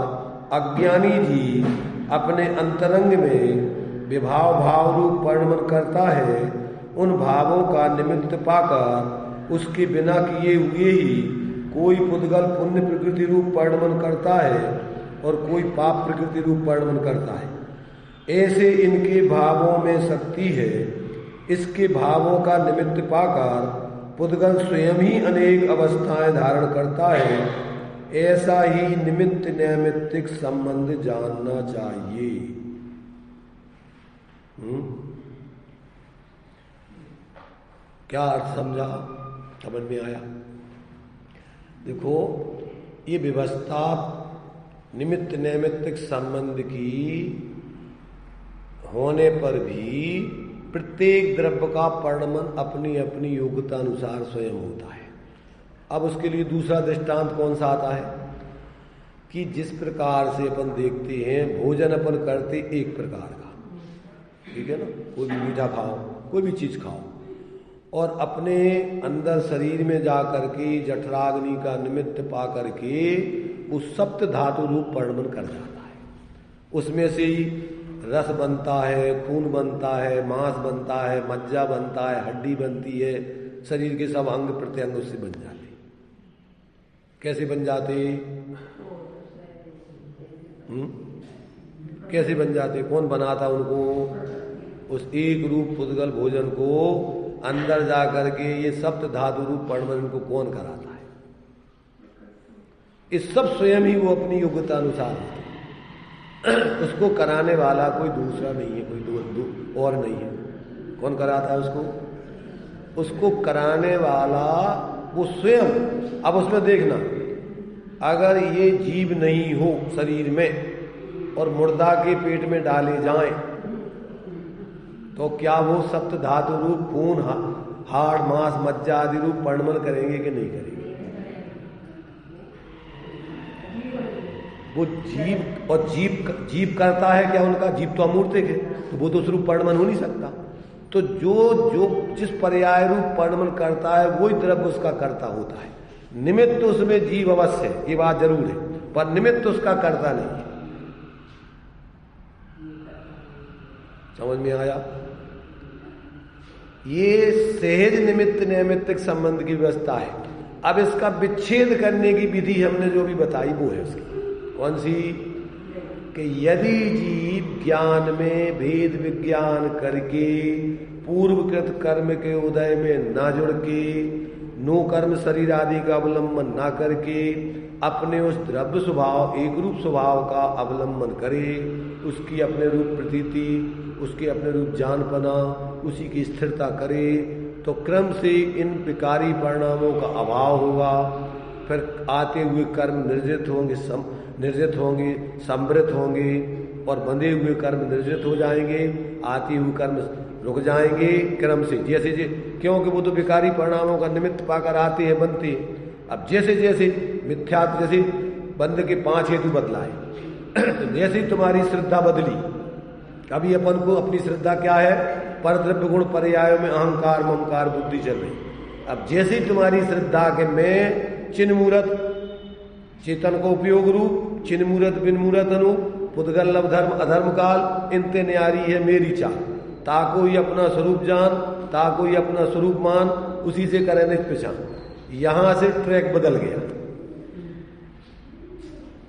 अज्ञानी जीव अपने अंतरंग में विभाव भाव रूप परिणमन करता है। उन भावों का निमित्त पाकर उसके बिना किए हुए ही कोई पुद्गल पुण्य प्रकृति रूप परिणमन करता है और कोई पाप प्रकृति रूप परिणमन करता है। ऐसे इनके भावों में शक्ति है। इसके भावों का निमित्त पाकर पुद्गल स्वयं ही अनेक अवस्थाएं धारण करता है। ऐसा ही निमित्त नैमित्तिक संबंध जानना चाहिए। क्या अर्थ समझा? समझ में आया? देखो, ये व्यवस्था निमित्त नैमित्तिक संबंध की होने पर भी प्रत्येक द्रव्य का परिणमन अपनी अपनी योग्यता अनुसार स्वयं होता है। अब उसके लिए दूसरा दृष्टांत कौन सा आता है कि जिस प्रकार से अपन देखते हैं, भोजन अपन करते एक प्रकार का, ठीक है ना, कोई भी मीठा खाओ, कोई भी चीज खाओ, और अपने अंदर शरीर में जा करके जठराग्नि का निमित्त पा करके उस सप्त धातु रूप परिणमन कर जाता है। उसमें से ही रस बनता है, खून बनता है, मांस बनता है, मज्जा बनता है, हड्डी बनती है, शरीर के सब अंग प्रत्यंग उससे बन जाते। कैसे बन जाते? कैसे बन जाते? कौन बनाता उनको? उस एक रूप पुद्गल भोजन को अंदर जा करके ये सप्त धातु रूप परिणमन को कौन कराता है? इस सब स्वयं ही वो अपनी योग्यता अनुसार उसको कराने वाला कोई दूसरा नहीं है, कोई और नहीं है। कौन कराता है उसको? उसको कराने वाला वो स्वयं। अब उसमें देखना, अगर ये जीव नहीं हो शरीर में और मुर्दा के पेट में डाले जाएं, तो क्या वो सप्त धातु रूप खून, हाड़, मांस, मज्जा आदि रूप परिणमन करेंगे कि नहीं करेंगे? वो जीव, और जीव करता है क्या उनका? जीव तो अमूर्तिक है, तो वो तो उस रूप परिणमन हो नहीं सकता। तो जो जिस पर्याय रूप परिणमन करता है वही द्रव्य उसका कर्ता होता है। निमित्त उसमें जीव अवश्य है, ये बात जरूर है, पर निमित्त उसका कर्ता नहीं है। समझ में आया? ये सहज निमित्त नैमित्तिक संबंध की व्यवस्था है। अब इसका विच्छेद करने की विधि हमने जो भी बताई वो है उसकी। कौन सी? कि यदि जीव ज्ञान में भेद विज्ञान करके पूर्वकृत कर्म के उदय में ना जुड़ के, नो कर्म शरीर आदि का अवलंबन ना करके अपने उस द्रव्य स्वभाव, एक रूप स्वभाव का अवलंबन करे, उसकी अपने रूप प्रतीति, उसके अपने रूप जानपना, उसी की स्थिरता करे, तो क्रम से इन विकारी परिणामों का अभाव होगा। फिर आते हुए कर्म निर्जित होंगे, समृद्ध होंगे, और बंधे हुए कर्म निर्जित हो जाएंगे, आते हुए कर्म रुक जाएंगे क्रम से। जैसे क्योंकि वो तो विकारी परिणामों का निमित्त पाकर आते हैं, बनते हैं। अब जैसे जैसे मिथ्या, जैसे बंध के 5 हेतु बदलाए, तो जैसे तुम्हारी श्रद्धा बदली, अभी अपन को अपनी श्रद्धा क्या है? पर द्रव्य गुण पर्यायों में अहंकार ममकार बुद्धि चल रही। अब जैसे तुम्हारी श्रद्धा के में चिन्ह मूर्त चेतन को उपयोग रूप, चिन्ह मूर्त बिन मूर्त अनु, पुद्गल लव धर्म अधर्म काल, इनते न्यारी है मेरी चाल, ताको ही अपना स्वरूप जान, ताको ही अपना स्वरूप मान, उसी से करे निज पहचान। यहां से ट्रैक बदल गया।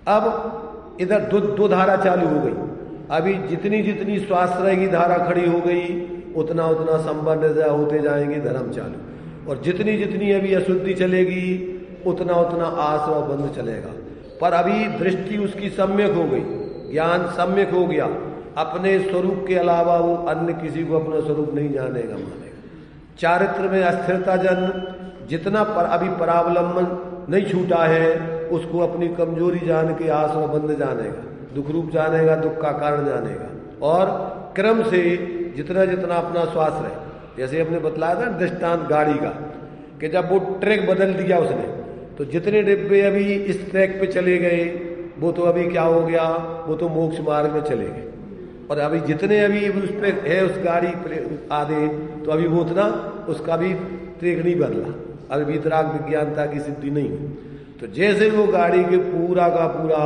अब इधर दो धारा चालू हो गई। अभी जितनी जितनी स्वाश्रय की धारा खड़ी हो गई, उतना उतना संबंध होते जाएंगे धर्म चालू, और जितनी जितनी अभी अशुद्धि चलेगी उतना उतना आश्रय बंद चलेगा। पर अभी दृष्टि उसकी सम्यक हो गई, ज्ञान सम्यक हो गया, अपने स्वरूप के अलावा वो अन्य किसी को अपना स्वरूप नहीं जानेगा, मानेगा। चारित्र में अस्थिरता जन्म, जितना पर अभी परावलंबन नहीं छूटा है, उसको अपनी कमजोरी जान के आश्रय बंद जानेगा, दुख रूप जानेगा, दुख का कारण जानेगा, और क्रम से जितना जितना अपना स्वाश्रय, जैसे हमने बतलाया था दृष्टांत गाड़ी का, कि जब वो ट्रैक बदल दिया उसने, तो जितने डिब्बे अभी इस ट्रैक पे चले गए वो तो अभी क्या हो गया, वो तो मोक्ष मार्ग में चले गए। और अभी जितने अभी उस पे है उस गाड़ी आधे, तो अभी वो उतना उसका भी ट्रेक नहीं बदला, अभी वितराग विज्ञानता की सिद्धि नहीं हुई। तो जैसे वो गाड़ी के पूरा का पूरा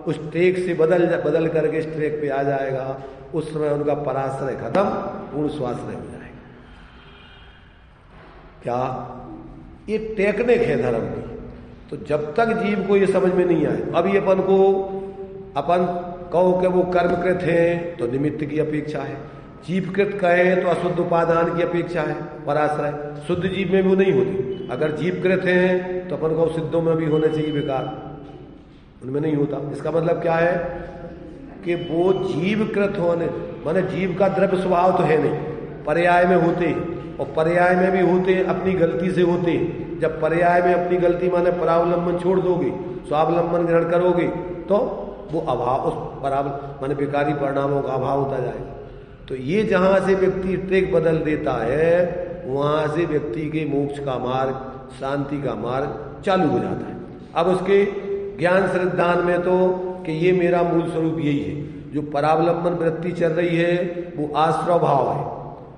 उस ट्रेक से बदल करके इस ट्रेक पे आ जाएगा, उस समय उनका पराश्रय खत्म, पूर्ण स्वाश्रय हो जाएगा। क्या ये टेक्निक है धर्म की। तो जब तक जीव को ये समझ में नहीं आए, अभी अपन कहो कि वो कर्मकृत है तो निमित्त की अपेक्षा है, जीवकृत कहें तो अशुद्ध उपादान की अपेक्षा है पराश्रय, शुद्ध जीव में भी वो नहीं होती। अगर जीवकृत हैं तो अपन को सिद्धों में भी होने चाहिए, बेकार उनमें नहीं होता। इसका मतलब क्या है कि वो जीवकृत होने माने जीव का द्रव्य स्वभाव तो है नहीं, पर्याय में होते, और पर्याय में भी होते अपनी गलती से होते। जब पर्याय में अपनी गलती माने परावलंबन छोड़ दोगे, स्वावलंबन ग्रहण करोगे, तो वो अभाव उस माने बेकारी परिणामों का अभाव होता जाएगा। तो ये जहां से व्यक्ति ट्रेक बदल देता है, वहां से व्यक्ति के मोक्ष का मार्ग, शांति का मार्ग चालू हो जाता है। अब उसके ज्ञान श्रद्धान में तो कि ये मेरा मूल स्वरूप यही है, जो परावलंबन वृत्ति चल रही है वो आश्रव भाव है,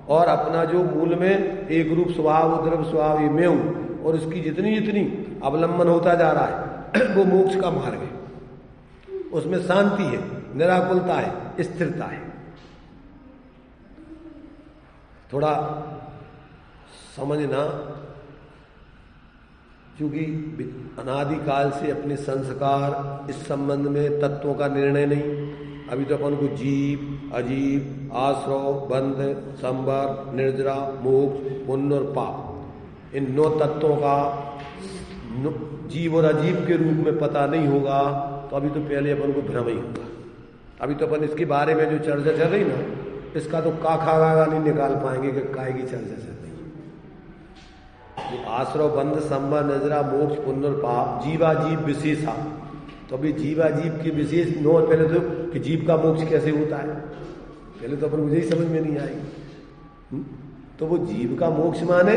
और अपना जो मूल में एक रूप स्वभाव द्रव्य स्वभाव ये मैं हूं, और उसकी जितनी जितनी अवलंबन होता जा रहा है वो मोक्ष का मार्ग है। उसमें शांति है, निराकुलता है, स्थिरता है। थोड़ा समझना, क्योंकि अनादिकाल से अपने संस्कार इस संबंध में तत्वों का निर्णय नहीं। अभी तो अपन को जीव, अजीव, आश्रव, बंध, संवर, निर्जरा, मोक्ष, पुण्य और पाप, इन 9 तत्वों का जीव और अजीव के रूप में पता नहीं होगा, तो अभी तो पहले अपन को भ्रम ही होगा। अभी तो अपन इसके बारे में जो चर्चा चल रही ना, इसका तो काखा गागा नहीं निकाल पाएंगे कि काय की चर्चा चल रही है। जो आश्रव, बंध, संवर, निर्जरा, मोक्ष, पुण्य और पाप, जीवाजीव विशेषा, तो अभी जीवाजीव की विशेष 9 पहले तो कि जीव का मोक्ष कैसे होता है, पहले तो अपन मुझे ही समझ में नहीं आएगी। तो वो जीव का मोक्ष माने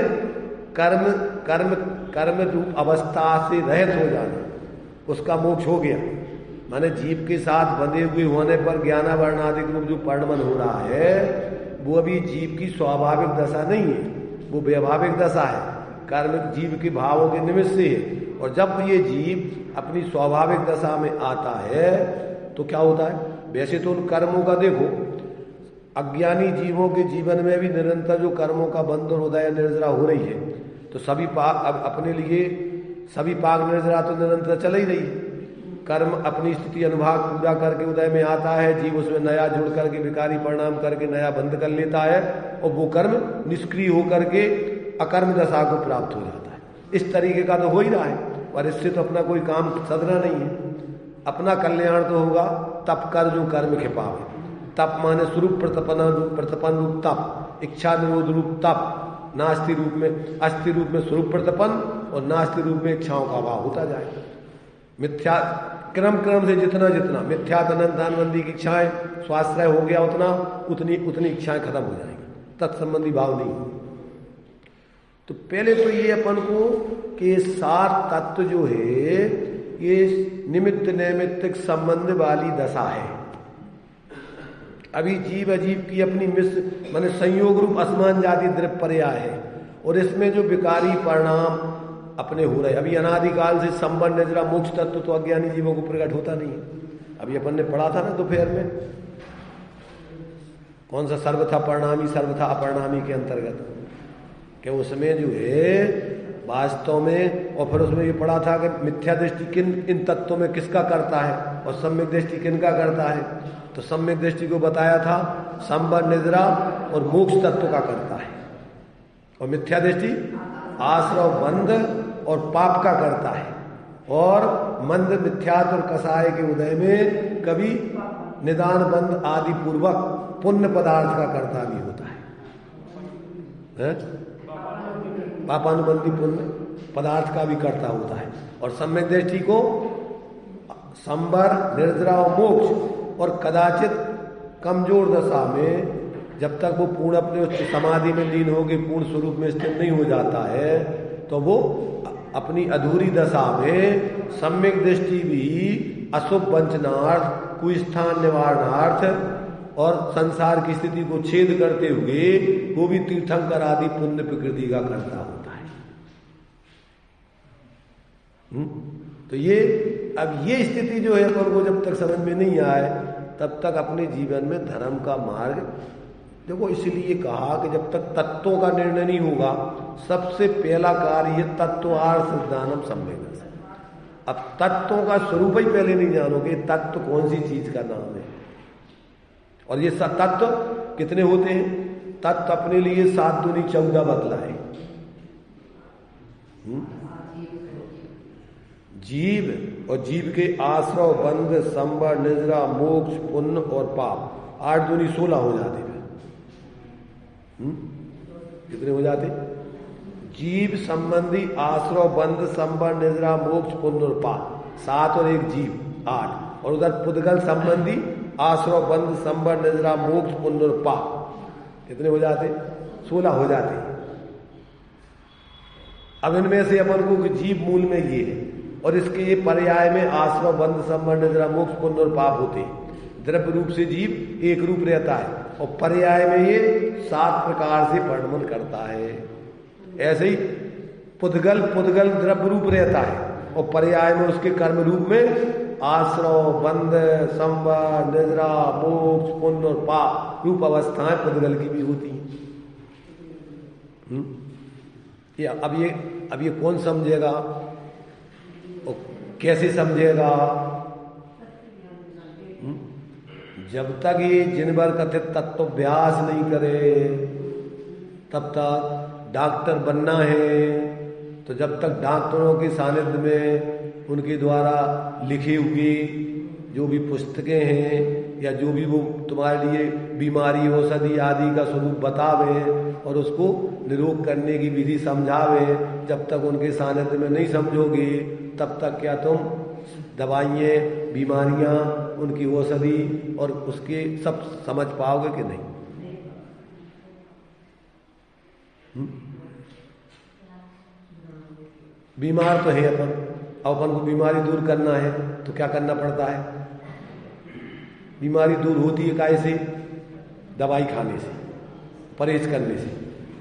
कर्म कर्म कर्म रूप अवस्था से रहित हो जाना, उसका मोक्ष हो गया। माने जीव के साथ बंधे हुए होने पर ज्ञानावरणादिक रूप जो परिणमन हो रहा है, वो अभी जीव की स्वाभाविक दशा नहीं है, वो व्यावहारिक दशा है, कर्म जीव के भावों के निमित्त से है। और जब ये जीव अपनी स्वाभाविक दशा में आता है तो क्या होता है, वैसे तो उन कर्मों का देखो, अज्ञानी जीवों के जीवन में भी निरंतर जो कर्मों का बंध और उदय निर्जरा हो रही है, तो सभी पाक अब अपने लिए सभी पाक निर्जरा तो निरंतर चल ही रही है। कर्म अपनी स्थिति अनुभाग पूरा करके उदय में आता है, जीव उसमें नया जुड़ करके विकारी परिणाम करके नया बंध कर लेता है, और वो कर्म निष्क्रिय होकर के अकर्म दशा को प्राप्त हो जाता है। इस तरीके का तो हो ही रहा है, और इससे तो अपना कोई काम सदना नहीं है। अपना कल्याण तो होगा तप कर जो कर्म खिपावे, तप माने स्वरूप प्रतपन रूप तप, इच्छा निरोध रूप तप, नास्ति रूप में अस्थि रूप में स्वरूप प्रतपन, और नास्ति रूप में इच्छाओं का अभाव होता जाएगा। मिथ्या क्रम से जितना मिथ्या धनबंदी की इच्छाएं स्वाश्रय हो गया, उतनी इच्छाएं खत्म हो जाएंगी, तत्संबंधी भाव नहीं। तो पहले तो ये अपन को कि 7 तत्व जो है ये निमित्त नैमित्तिक संबंध वाली दशा है। अभी जीव अजीव की अपनी माने संयोग रूप असमान जाति द्रव्य पर्याय है, और इसमें जो विकारी परिणाम अपने हो रहे, अभी अनादिकाल से संबंध निर्जरा मोक्ष तत्व तो अज्ञानी जीवों को प्रकट होता नहीं है। अभी अपन ने पढ़ा था ना दोपहर में, कौन सा सर्वथा परिणामी सर्वथा अपरिणामी के अंतर्गत, कि उसमें जो है वास्तव में, और फिर उसमें ये पढ़ा था कि मिथ्या दृष्टि किन इन तत्वों में किसका करता है, और सम्यक दृष्टि किन का करता है। तो सम्यक दृष्टि को बताया था संबंध निद्रा और मोक्ष तत्व का करता है, और मिथ्या दृष्टि आश्रव बंध और पाप का करता है, और मंद मिथ्यात्व और कसाय के उदय में कभी निदान बंध आदि पूर्वक पुण्य पदार्थ का कर्ता भी होता है, पापानुबंधी पुण्य पदार्थ का भी कर्ता होता है। और सम्यक दृष्टि को संबर निर्जरा और मोक्ष, और कदाचित कमजोर दशा में जब तक वो पूर्ण अपने उस समाधि में लीन होकर पूर्ण स्वरूप में स्थिर नहीं हो जाता है, तो वो अपनी अधूरी दशा में सम्यक दृष्टि भी अशुभ वंचनार्थ, कुस्थान निवारणार्थ और संसार की स्थिति को छेद करते हुए वो भी तीर्थंकर आदि पुण्य प्रकृति का करता होता है। तो ये अब ये स्थिति जो है अपन को जब तक समझ में नहीं आए तब तक अपने जीवन में धर्म का मार्ग देखो। इसलिए कहा कि जब तक तत्वों का निर्णय नहीं होगा, सबसे पहला कार्य है तत्वार्थ ज्ञानम सम्यक। अब तत्वों का स्वरूप ही पहले नहीं जानोगे, तत्व कौन सी चीज का नाम है। और ये तत्व कितने होते हैं? तत्व अपने लिए 7 दूनी 14 बदला है। जीव और जीव के आश्रव, बंध, संबर, निद्रा, मोक्ष, पुण्य और पाप 8 दूनी 16 हो जाते हैं। कितने हो जाते? जीव संबंधी आश्रव, बंध, संबर, निद्रा, मोक्ष, पुण्य और पाप 7 और 1 जीव 8। और उधर पुद्गल संबंधी आश्रव, बंध, संबर, निद्रा, मोक्ष, पुण्य और पाप कितने हो जाते? 16 हो जाते। अब इनमें से अपन को जीव मूल में ये है और इसके ये पर्याय में आश्रव, बंध, संबर, निद्रा, मोक्ष, पुण्य और पाप होते हैं। द्रव्य रूप से जीव एक रूप रहता है और पर्याय में ये 7 प्रकार से वर्णन करता है। ऐसे ही पुद्गल द्रव्य रूप रहता है और पर्याय में उसके कर्म रूप में आश्रव, बंध, संबर, निद्रा, मोक्ष, पुण्य और पाप रूप अवस्थाएं पुद्गल की भी होती हैं। अब ये कौन समझेगा और कैसे समझेगा? जब तक ये जिनभर कथित तत्वाभ्यास नहीं करे तब तक डॉक्टर बनना है। तो जब तक डॉक्टरों के सानिध्य में उनके द्वारा लिखी हुई जो भी पुस्तकें हैं या जो भी वो तुम्हारे लिए बीमारी, औषधि आदि का स्वरूप बतावे और उसको निरोग करने की विधि समझावे, जब तक उनके सानिध्य में नहीं समझोगे तब तक क्या तुम दवाइयाँ, बीमारियाँ, उनकी औषधि और उसके सब समझ पाओगे कि नहीं? बीमार तो है अपन को बीमारी दूर करना है तो क्या करना पड़ता है? बीमारी दूर होती है कैसे? दवाई खाने से, परहेज करने से।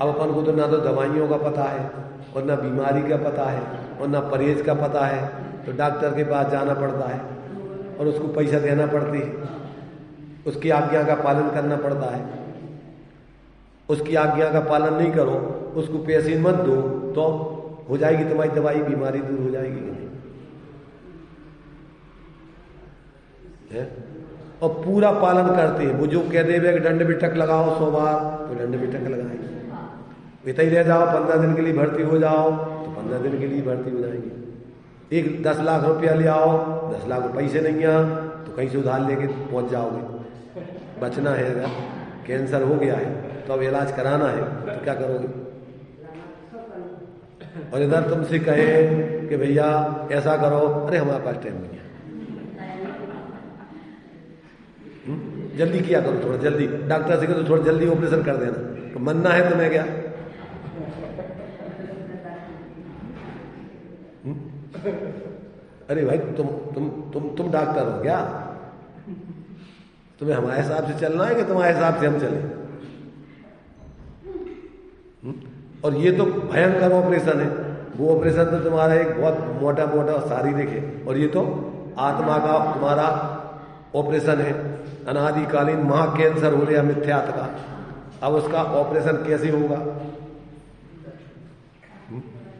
अब अपन को तो ना तो दवाइयों का पता है और ना बीमारी का पता है और ना परहेज का पता है, तो डॉक्टर के पास जाना पड़ता है और उसको पैसा देना पड़ती है, उसकी आज्ञा का पालन करना पड़ता है। उसकी आज्ञा का पालन नहीं करो, उसको पैसे मत दो तो हो जाएगी तुम्हारी दवाई, बीमारी दूर हो जाएगी कि नहीं? है? और पूरा पालन करते हैं। वो जो कह देवे कि दंड बिठक लगाओ 100 बार तो दंड बिठक लगाएंगे। इतना ही रह जाओ 15 दिन के लिए भर्ती हो जाओ तो 15 दिन के लिए भर्ती हो जाएंगे। 10 लाख रुपया ले आओ, 10 लाख पैसे नहीं आ तो कहीं से उधार लेके पहुंच जाओगे। बचना है, अगर कैंसर हो गया है तो अब इलाज कराना है तो क्या करोगे? और इधर तुमसे कहे कि भैया ऐसा करो, अरे हमारे पास टाइम नहीं है, जल्दी किया करो, थोड़ा जल्दी। डॉक्टर से कहो तो थोड़ा जल्दी ऑपरेशन कर देना, तो मरना है तुम्हें क्या? अरे भाई तुम डॉक्टर हो क्या? तुम्हें हमारे हिसाब से चलना है कि तुम्हारे हिसाब से हम चलें? और ये तो भयंकर ऑपरेशन है। वो ऑपरेशन तो तुम्हारा एक बहुत मोटा मोटा शारीरिक है और ये तो आत्मा का तुम्हारा ऑपरेशन है। अनादिकालीन महा कैंसर हो गया मिथ्यात्व का, अब उसका ऑपरेशन कैसे होगा?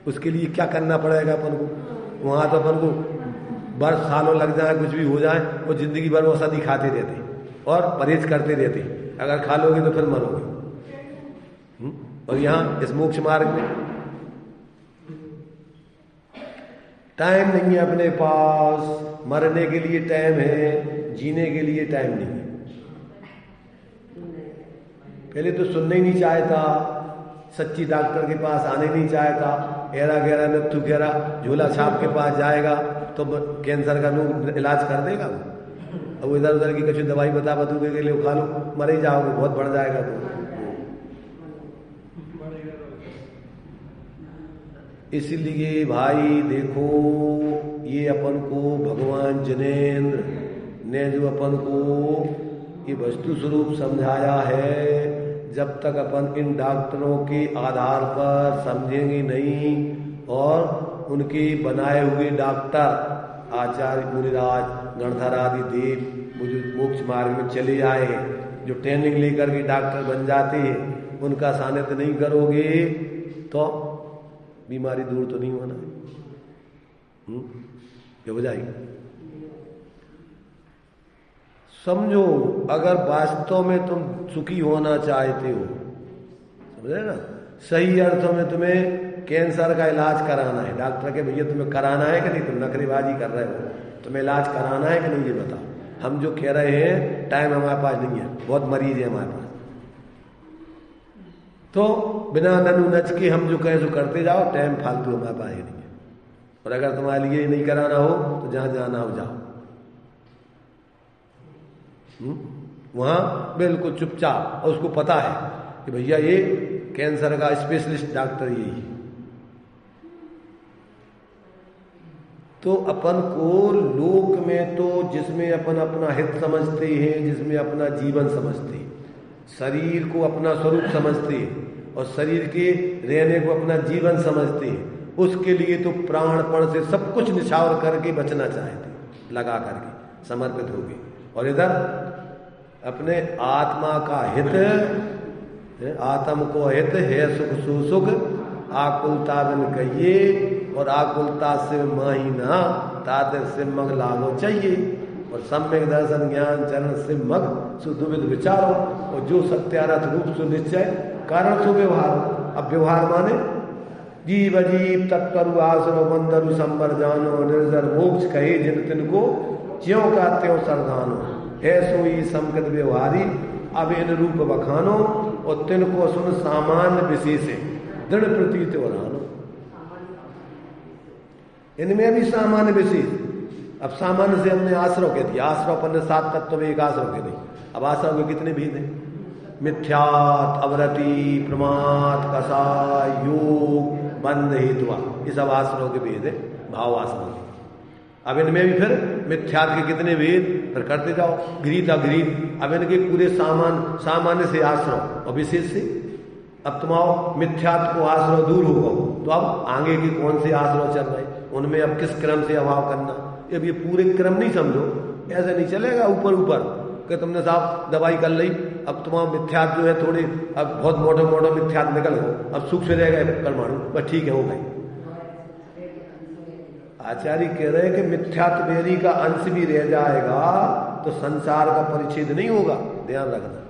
उसके लिए क्या करना पड़ेगा अपन को? वहां तो अपन को वर्ष सालों लग जाए, कुछ भी हो जाए, वो जिंदगी भर औषधि खाते रहते और परहेज करते रहते। अगर खा लोगे तो फिर मरोगे। और यहाँ इस मोक्ष मार्ग में टाइम नहीं है अपने पास। मरने के लिए टाइम है, जीने के लिए टाइम नहीं है। पहले तो सुनने ही नहीं चाहता, सच्ची डॉक्टर के पास आने नहीं चाहता, एरा गहरा नत्थु गहरा झोला छाप के पास जाएगा तो कैंसर का इलाज कर देगा। अब इधर उधर की कुछ दवाई बता बतूके के लिए खा लो, मर ही जाओगे, बहुत बढ़ जाएगा। इसलिए भाई देखो, ये अपन को भगवान जिनेन्द्र ने जो अपन को ये वस्तु स्वरूप समझाया है, जब तक अपन इन डॉक्टरों के आधार पर समझेंगे नहीं और उनके बनाए हुए डॉक्टर आचार्य मुनिराज गणधर आदि देव मोक्ष मार्ग में चले आए, जो ट्रेनिंग लेकर के डॉक्टर बन जाते हैं, उनका सानिध्य नहीं करोगे तो बीमारी दूर तो नहीं होना। क्या हो जाएगी? समझो, अगर वास्तव में तुम सुखी होना चाहते हो, समझे ना, सही अर्थों में तुम्हें कैंसर का इलाज कराना है, डॉक्टर के भैया तुम्हें कराना है कि नहीं, तुम नखरेबाजी कर रहे हो, तुम्हें इलाज कराना है कि नहीं, ये बताओ। हम जो कह रहे हैं टाइम हमारे पास नहीं है, बहुत मरीज है हमारे पास, तो बिना ननु नच के हम जो कहें सो करते जाओ, टाइम फालतू हमारे पास ही नहीं है। और अगर तुम्हारे लिए नहीं कराना हो तो जहां जाना हो जाओ, वहां बिल्कुल चुपचाप, और उसको पता है कि भैया ये कैंसर का स्पेशलिस्ट डॉक्टर यही है। तो अपन को लोक में तो जिसमें अपन अपना हित समझते हैं, जिसमें अपना जीवन समझते हैं, शरीर को अपना स्वरूप समझते हैं और शरीर के रहने को अपना जीवन समझते हैं, उसके लिए तो प्राणपण से सब कुछ निछावर करके बचना चाहते, लगा करके समर्पित होगी। और इधर अपने आत्मा का हित, आत्म को हित है सुख सुसुख आकुलता बिन कहिए, और आकुलता से माही ना ताते से मग लागो चाहिए, और सम्यक दर्शन ज्ञान चरण से मग सुदुविद विचारो, और जो सत्यारथ रूप से निश्चय कारण सो व्यवहार। अब व्यवहार माने जीव अजीब तत्परु आसरो बंदरु संबर जानो, निर्जर मोक्ष कहे जिन तिनको ज्यों का त्यों सरदानो, ऐसो ही संकट व्यवहारी अब इन रूप बखानो, और तिनको सुन सामान्य विशेष दृढ़ प्रतीत और आनो। इनमें भी सामान्य विशेष, अब सामान्य से हमने आश्रव कह दिया, आश्रव पर 7 तत्व में एक आश्रव के नहीं। अब आश्रव के कितने भेद हैं? मिथ्यात, अवरति, प्रमाद, कसाय, योग, बंध, हेतुआ, ये सब आश्रव के भेद है, भाव आश्रव के। अब इनमें भी फिर मिथ्यात के कितने भेद, फिर करते जाओ, गृहीत अगृहीत। अब इनके पूरे सामान्य से आश्रव और विशेष से। अब तुम आओ मिथ्यात को आश्रव दूर होगा, तो अब आगे के कौन से आश्रव चल रहे, उनमें अब किस क्रम से अभाव करना। अब ये पूरे क्रम नहीं समझो, ऐसे नहीं चलेगा ऊपर ऊपर कि तुमने साहब दवाई कर ली, अब तुम्हारा मिथ्यात जो है थोड़े, अब बहुत मोटो मिथ्यात निकल गो, अब सुख से रह गए परमाणु, बस ठीक है, हो गई। आचार्य कह रहे हैं कि मिथ्यात बेरी का अंश भी रह जाएगा तो संसार का परिच्छेद नहीं होगा, ध्यान रखना।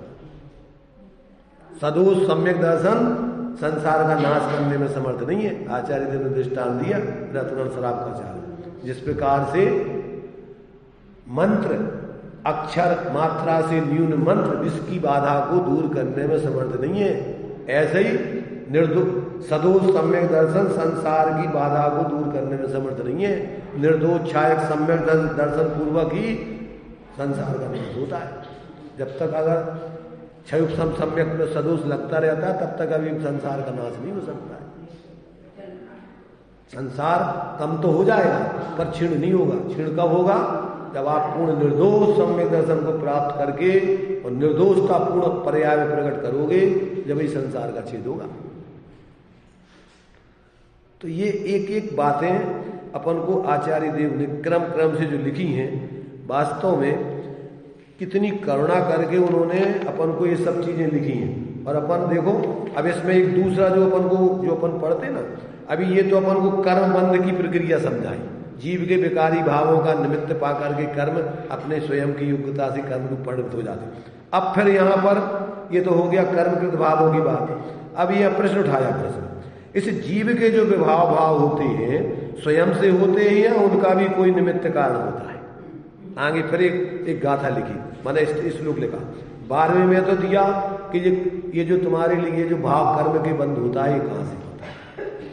सदोष सम्यक दर्शन संसार का नाश करने में समर्थ नहीं है। आचार्य ने दृष्टांत दिया रत्न शराब का चाल, जिस प्रकार से मंत्र अक्षर मात्रा से न्यून मंत्र इसकी बाधा को दूर करने में समर्थ नहीं है, ऐसे ही सदोष सम्यक दर्शन संसार की बाधा को दूर करने में समर्थ नहीं है। निर्दोष छायक सम्यक दर्शन पूर्वक ही संसार का नाश होता है। जब तक अगर क्षय सम्यक में सदोष लगता रहता है, तब तक अभी संसार का नाश नहीं हो सकता है। संसार कम तो हो जाएगा पर क्षीण नहीं होगा। क्षीण कब होगा? जब आप पूर्ण निर्दोष सम्यक दर्शन को प्राप्त करके और निर्दोषता पूर्ण पर्याय में प्रकट करोगे, जब ही संसार का छेद होगा। तो ये एक एक बातें अपन को आचार्य देव ने क्रम से जो लिखी हैं, वास्तव में कितनी करुणा करके उन्होंने अपन को ये सब चीजें लिखी हैं। और अपन देखो, अब इसमें एक दूसरा जो अपन पढ़ते ना, अभी ये तो अपन को कर्म बंध की प्रक्रिया समझाई, जीव के विकारी भावों का निमित्त पा करके कर्म अपने स्वयं की योग्यता से कर्म रूप परिणत हो जाते। अब फिर यहाँ पर ये तो हो गया कर्मकृत भावों की बात। अब ये प्रश्न उठाया, प्रश्न इस जीव के जो विभाव भाव होते हैं स्वयं से होते हैं या उनका भी कोई निमित्त कारण होता है? आगे फिर एक गाथा लिखी, मैंने श्लोक लिखा 12वें में तो दिया कि ये जो तुम्हारे लिए जो भाव कर्म के बंध होता है, ये कहाँ से होता है?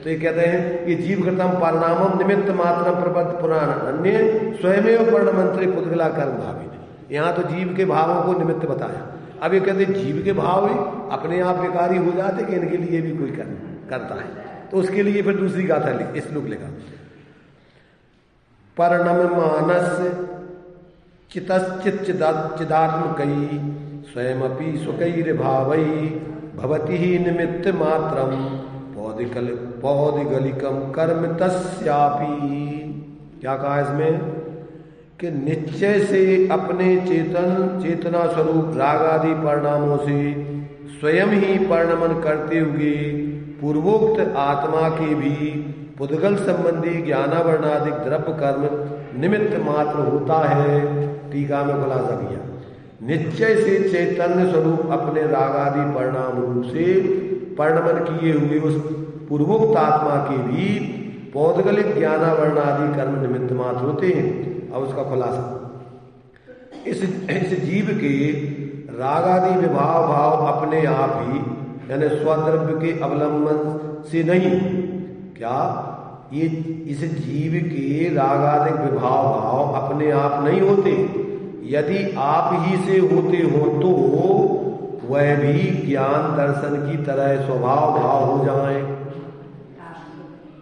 तो ये कहते हैं ये जीव कृतम परिणामम निमित्त मात्रम प्रबद्ध पुराण अन्य स्वयमेव पर्ण मंत्री पुद्गला कर्म भावी ने। यहाँ तो जीव के भावों को निमित्त बताया। अब ये कहते जीव के भाव ही अपने आप विकारी हो जाते कि इनके लिए भी कोई कर्म करता है। तो उसके लिए फिर दूसरी गाथा श्लोक लिखा। पर्णम मानस चिदात्मकई स्वयमपि स्वकैर्भावै भवति ही निमित्त मात्रम पौदिगलिकम कर्म तस्यापि। क्या कहा इसमें कि निश्चय से अपने चेतना स्वरूप राग आदि परिणामों से स्वयं ही परिणमन करते हुए पूर्वोक्त आत्मा के भी पुद्गल संबंधी ज्ञानावरणादिक द्रव्य कर्म निमित्त मात्र होता है। टीका में खुलासा किया, निश्चय से चैतन्य स्वरूप अपने राग आदि परिणाम रूप से परिणमन किए हुए उस पूर्वोक्त आत्मा के भी पौद्गलिक ज्ञानावरणादि कर्म निमित्त मात्र होते हैं। अब उसका खुलासा, इस जीव के राग आदि विभाव भाव अपने आप ही यानी स्वद्रव्य के अवलंबन से नहीं। क्या ये इस जीव के राग आदि विभाव भाव अपने आप नहीं होते, यदि आप ही से होते हो तो वह भी ज्ञान दर्शन की तरह स्वभाव भाव हो जाए।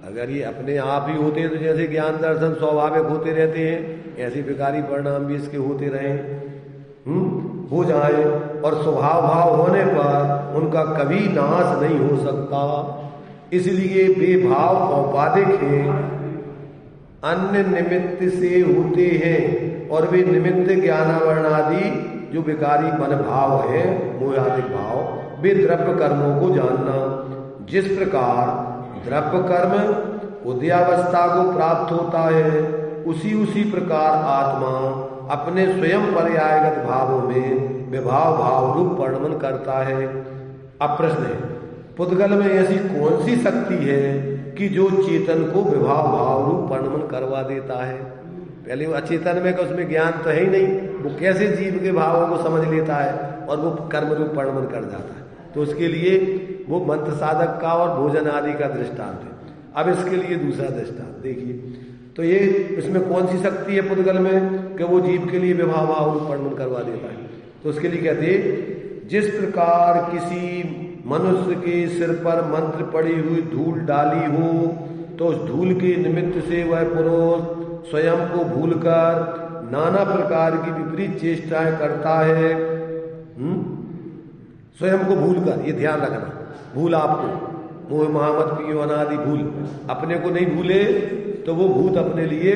अगर ये अपने आप ही होते तो जैसे ज्ञान दर्शन स्वाभाविक होते रहते हैं, ऐसे विकारी परिणाम भी इसके होते रहे हो जाए, और स्वभाव भाव होने पर उनका कभी नाश नहीं हो सकता। इसलिए वे भाव औपाधिक हैं, अन्य निमित्त से होते हैं, और वे निमित्त ज्ञानावरण आदि जो विकारी मन भाव है मोहादिक भाव, वे द्रव्य कर्मों को जानना। जिस प्रकार द्रव्य कर्म उदयावस्था को प्राप्त होता है, उसी प्रकार आत्मा अपने स्वयं पर्यायगत भावों में विभाव भाव रूप परिणमन करता है। अब प्रश्न है, पुद्गल में ऐसी कौन सी शक्ति है कि जो चेतन को विभाव भाव रूप परिणमन करवा देता है? पहले वो अचेतन में का उसमें ज्ञान तो है ही नहीं, वो कैसे जीव के भावों को समझ लेता है और वो कर्म रूप परिणमन कर जाता है? तो उसके लिए वो मंत्र साधक का और भोजन आदि का दृष्टांत है। अब इसके लिए दूसरा दृष्टांत देखिए, तो ये इसमें कौन सी शक्ति है पुद्गल में कि वो जीव के लिए विभाव भाव रूप परिणमन करवा देता है? तो उसके लिए कहते, जिस प्रकार किसी मनुष्य के सिर पर मंत्र पड़ी हुई धूल डाली हो तो उस धूल के निमित्त से वह पुरुष स्वयं को भूलकर नाना प्रकार की विपरीत चेष्टाएं करता है। स्वयं को भूलकर, ये ध्यान रखना, भूल आपको मोह महामत पियो अनादि भूल, अपने को नहीं भूले तो वो भूत अपने लिए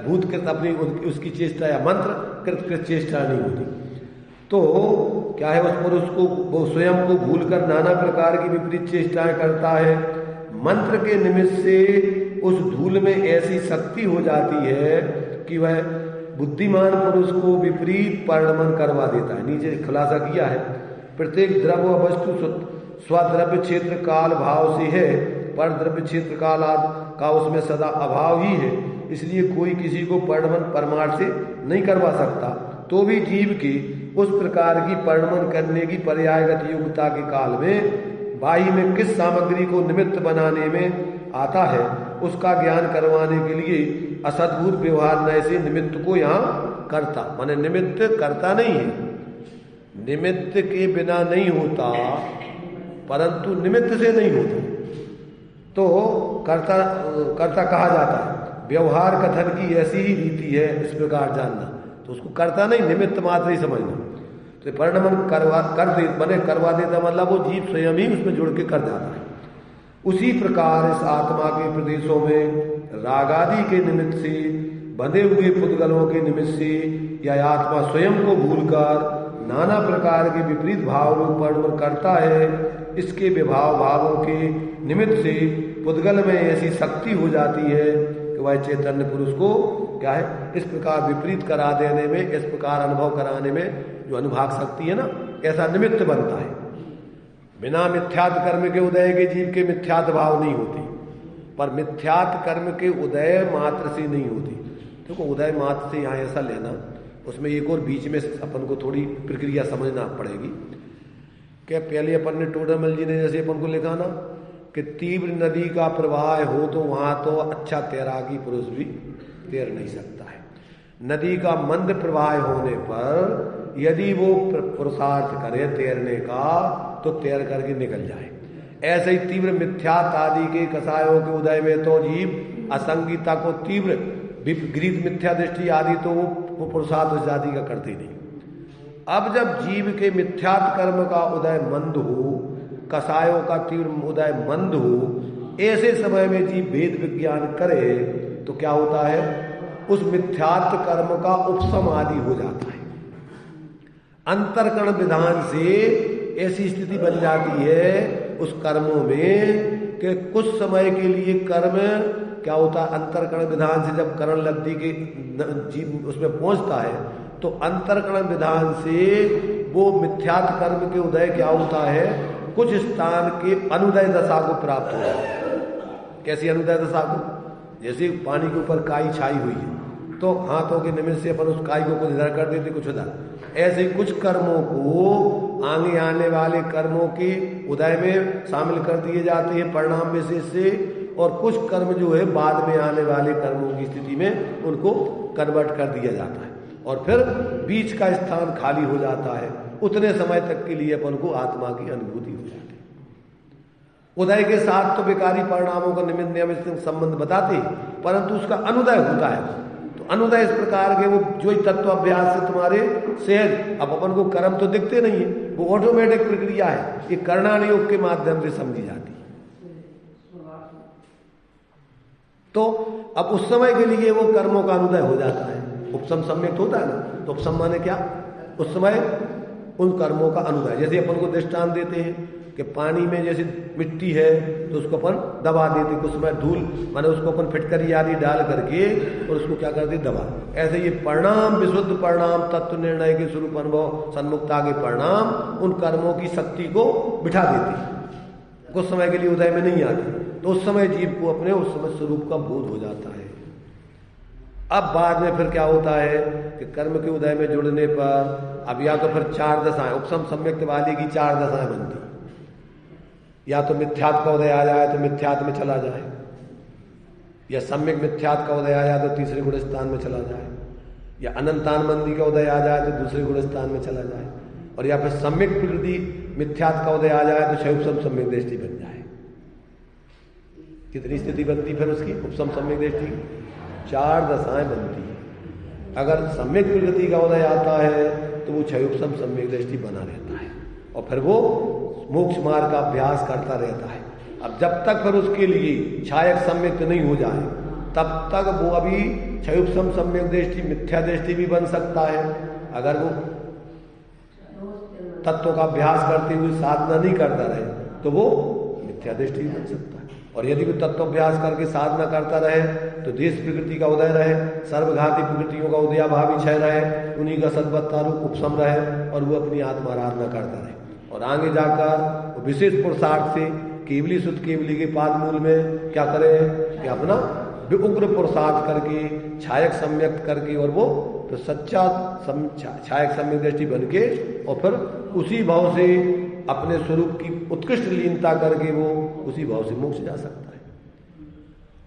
भूतकृत अपनी उसकी चेष्टा या मंत्र कृत चेष्टा नहीं होती। तो क्या है, उस पुरुष को वो स्वयं को भूलकर नाना प्रकार की विपरीत चेष्टाएं करता है। मंत्र के निमित्त से उस धूल में ऐसी शक्ति हो जाती है कि वह बुद्धिमान पुरुष को विपरीत परिणमन करवा देता है। नीचे खुलासा किया है, प्रत्येक द्रव्य वस्तु स्वद्रव्य क्षेत्र काल भाव से है, पर द्रव्य क्षेत्र काल का उसमें सदा अभाव ही है, इसलिए कोई किसी को परिणमन परमार्थ से नहीं करवा सकता। तो भी जीव की उस प्रकार की परिणमन करने की पर्यायगत योग्यता के काल में बाह्य में किस सामग्री को निमित्त बनाने में आता है, उसका ज्ञान करवाने के लिए असद्भुत व्यवहार नए से निमित्त को यहाँ करता, माने निमित्त करता नहीं है, निमित्त के बिना नहीं होता, परंतु निमित्त से नहीं होता तो कर्ता कहा जाता है। व्यवहार कथन की ऐसी ही रीति है, इस प्रकार जानना, तो उसको करता नहीं, निमित्त मात्र ही समझना। तो परिणमन करवा देता मतलब वो जीव स्वयं ही उसमें जुड़ के कर जाता है। उसी प्रकार इस आत्मा के प्रदेशों में रागादि के निमित्त से बंधे हुए पुद्गलों के निमित्त से यह आत्मा स्वयं को भूलकर नाना प्रकार के विपरीत भाव रूप परिणमन करता है। इसके विभाव भावों के निमित्त से पुद्गल में ऐसी शक्ति हो जाती है कि वह चैतन्य पुरुष को क्या है, इस प्रकार विपरीत करा देने में, इस प्रकार अनुभव कराने में जो अनुभाग शक्ति है ना, ऐसा निमित्त बनता है। बिना मिथ्यात कर्म के उदय के जीव के मिथ्यात भाव नहीं होती, पर मिथ्यात कर्म के उदय मात्र से नहीं होती। देखो उदय मात्र से यहाँ ऐसा लेना, उसमें एक और बीच में अपन को थोड़ी प्रक्रिया समझना पड़ेगी। क्या पहले अपन ने टोडरमल जी ने जैसे अपन को लिखा ना कि तीव्र नदी का प्रवाह हो तो वहां तो अच्छा तैराकी पुरुष भी तैर नहीं सकता है। नदी का मंद प्रवाह होने पर यदि वो पुरुषार्थ करे तैरने का तो तैर करके निकल जाए, ऐसे ही तीव्र मिथ्यात्व आदि के कसायों के उदय में तो जीव असंगीता को तीव्र विपरीत मिथ्या दृष्टि आदि तो वो पुरुषार्थ उस जाति का करते नहीं। अब जब जीव के मिथ्यात्व कर्म का उदय मंद हो, कसायों का तीव्र उदय मंद हो, ऐसे समय में जीव वेद विज्ञान करे तो क्या होता है, उस मिथ्यात्व कर्म का उपशम आदि हो जाता है। अंतर्करण विधान से ऐसी स्थिति बन जाती है उस कर्मों में कि कुछ समय के लिए कर्म क्या होता है, अंतर्करण विधान से जब करण लब्धि के जीव उसमें पहुंचता है तो अंतर्करण विधान से वो मिथ्यात्व कर्म के उदय क्या होता है, कुछ स्थान के अनुदय दशा को प्राप्त हो जाता है। कैसी अनुदय दशा को, जैसे पानी के ऊपर काई छाई हुई है तो हाथों के निमित्त से अपन उस काई को कुछ इधर कर देते कुछ उधर, ऐसे कुछ कर्मों को आगे आने वाले कर्मों के उदय में शामिल कर दिए जाते हैं परिणाम विशेष से, और कुछ कर्म जो है बाद में आने वाले कर्मों की स्थिति में उनको कन्वर्ट कर दिया जाता है और फिर बीच का स्थान खाली हो जाता है। उतने समय तक के लिए अपन को आत्मा की अनुभूति हो जाती है। उदय के साथ तो बेकारी परिणामों का निमित्त नियमित संबंध बताते, परंतु उसका अनुदय होता है। तो अनुदय इस प्रकार के वो जो तत्व अभ्यास से तुम्हारे सहज, अब अपन को कर्म तो दिखते नहीं है, वो ऑटोमेटिक प्रक्रिया है, ये करणान योग के माध्यम से समझी जाती है। तो अब उस समय के लिए वो कर्मों का अनुदय हो जाता है, उपशम सम्यक्त होता है ना। तो उपशम माने क्या, उस समय उन कर्मों का अनुदय। जैसे अपन को दृष्टांत देते हैं कि पानी में जैसे मिट्टी है तो उसको अपन दबा देते, कुछ समय धूल माने उसको अपन फिटकरी आदि डाल करके और उसको क्या करते दबा। ऐसे ये परिणाम, विशुद्ध परिणाम, तत्व निर्णय के स्वरूप अनुभव, सन्मुक्ता के परिणाम उन कर्मों की शक्ति को बिठा देते, कुछ समय के लिए उदय में नहीं आते। तो उस समय जीव को अपने उस समय स्वरूप का बोध हो जाता है। अब बाद में फिर क्या होता है कि कर्म के उदय में जुड़ने पर अब या तो फिर चार दशाएं, उपशम सम्यक्त वाली की चार दशाएं बनती, या तो मिथ्यात्व का उदय आ जाए तो मिथ्यात्व में चला जाए, या सम्यक मिथ्यात्व का उदय आ जाए तो तीसरे गुण स्थान में चला जाए, या अनंतान मंदी का उदय आ जाए तो दूसरे गुण स्थान में चला जाए, और या फिर सम्यक प्रकृति मिथ्यात्व का उदय आ जाए तो उपशम सम्यक दृष्टि बन जाए। कितनी स्थिति बनती फिर उसकी उपशम सम्यक दृष्टि, चार दशाएं बनती है। अगर सम्यक प्रकृति का उदय आता है तो वो उपशम सम्यक दृष्टि बना रहता है और फिर वो मोक्ष मार्ग का अभ्यास करता रहता है। अब जब तक फिर उसके लिए छायक सम्यक नहीं हो जाए तब तक वो अभी क्षयोपशम सम्यक दृष्टि मिथ्या दृष्टि भी बन सकता है। अगर वो तत्व का अभ्यास करते हुए साधना नहीं करता रहे तो वो मिथ्या दृष्टि बन सकता है। और यदि वो तत्वाभ्यास करके साधना करता रहे तो देश प्रकृति का उदय रहे, सर्वघाती प्रकृतियों का उदयाभावी क्षय रहे, उन्हीं का सद्वत्ता रूप उपशम रहे और वो अपनी आत्मा आराधना करता रहे। और आगे जाकर विशेष पुरुषार्थ से केवली शुद्ध केवली के पाद मूल में क्या करे कि अपना उग्र पुरुषार्थ करके छायक सम्यक्त करके और वो तो सच्चा छायक सम्यक दृष्टि बन के और फिर उसी भाव से अपने स्वरूप की उत्कृष्ट लीनता करके वो उसी भाव से मोक्ष जा सकता है।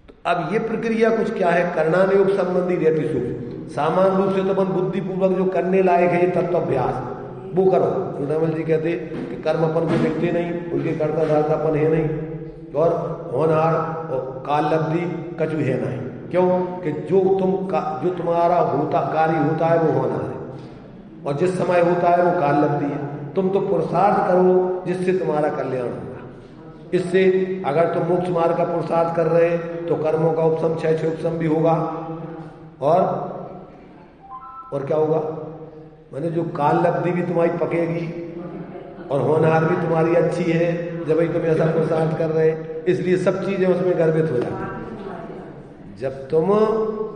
तो अब ये प्रक्रिया कुछ क्या है, करणान योग संबंधी रहती सूक्ष्म। सामान्य रूप से तो अपन बुद्धिपूर्वक जो करने लायक है ये तत्वाभ्यास वो करो। चूड़ामल जी कहते कि कर्म अपन को दिखते नहीं, उनके कर्ता धारतापन है नहीं और होनहार और काल लब्धि कछु है नहीं। क्यों कि जो तुम्हारा होता कार्य होता है वो होनहार है और जिस समय होता है वो काल लब्धि है। तुम तो पुरुषार्थ करो जिससे तुम्हारा कल्याण होगा। इससे अगर तुम मोक्ष मार्ग का पुरुषार्थ कर रहे तो कर्मों का उपशम क्षय उपशम भी होगा और क्या होगा माने जो काल लब्धि भी तुम्हारी पकेगी और होनहार भी तुम्हारी अच्छी है जब ही तुम ऐसा पुरुषार्थ कर रहे। इसलिए सब चीजें उसमें गर्भित हो जाती। जब तुम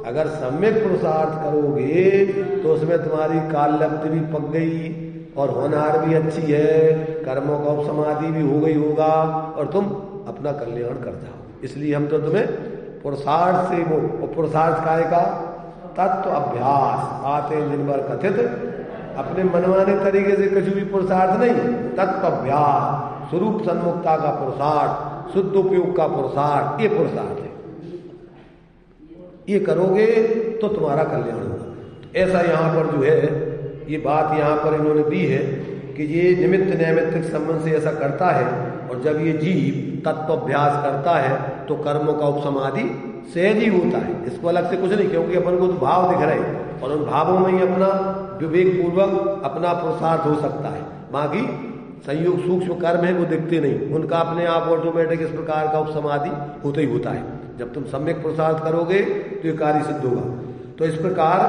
अगर सम्यक पुरुषार्थ करोगे तो उसमें तुम्हारी काल लब्धि भी पक गई और होनहार भी अच्छी है, कर्मों का उपसमाधि भी हो गई होगा और तुम अपना कल्याण कर जाओ। इसलिए हम तो तुम्हें पुरुषार्थ से वो पुरुषार्थ काय का तत्व अभ्यास आते जिन पर कथित अपने मनमाने तरीके से कुछ भी पुरुषार्थ नहीं, तत्व अभ्यास स्वरूप सन्मुक्ता का पुरुषार्थ, शुद्ध उपयोग का पुरुषार्थ, ये पुरुषार्थ है। ये करोगे तो तुम्हारा कल्याण होगा। ऐसा यहाँ पर जो है ये बात यहाँ पर इन्होंने दी है कि ये निमित्त नैमित्तिक संबंध से ऐसा करता है और जब ये जीव तत्वाभ्यास करता है तो कर्मों का उपसमाधि सहज ही होता है, इसको अलग से कुछ नहीं, क्योंकि अपन को तो भाव दिख रहे हैं और उन भावों में ही अपना विवेक पूर्वक अपना पुरुषार्थ हो सकता है। बाकी संयोग सूक्ष्म कर्म है वो दिखते नहीं, उनका अपने आप ऑटोमेटिक इस प्रकार का उपसमाधि होता ही होता है। जब तुम सम्यक पुरुषार्थ करोगे तो ये कार्य सिद्ध होगा। तो इस प्रकार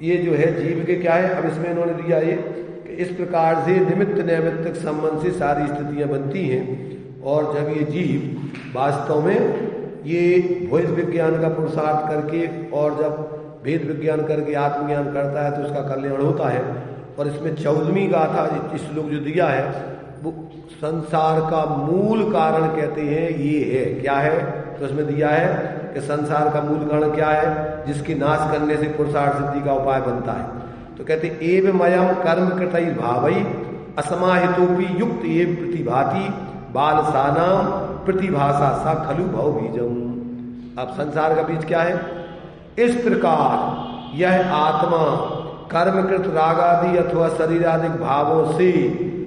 ये जो है जीव के क्या है, अब इसमें इन्होंने दिया ये कि इस प्रकार से निमित्त नैमित्तिक संबंध से सारी स्थितियां बनती हैं। और जब ये जीव वास्तव में ये भौतिक विज्ञान का पुरुषार्थ करके और जब भेद विज्ञान करके आत्मज्ञान करता है तो उसका कल्याण होता है। और इसमें 14वीं गाथा श्लोक जो दिया है वो संसार का मूल कारण कहते हैं ये है, क्या है, तो इसमें दिया है कि संसार का मूल कारण क्या है, जिसके नाश करने से पुरुषार्थ सिद्धि का उपाय बनता है। तो कहते एवमयम कर्म कृतैः भावैः असमाहितोपि युक्त एव प्रतिभाति बालसानाम प्रतिभासा सा खलु भव बीजम। अब संसार का बीज क्या है, इस प्रकार यह आत्मा कर्मकृत रागादि अथवा शरीरादि भावों से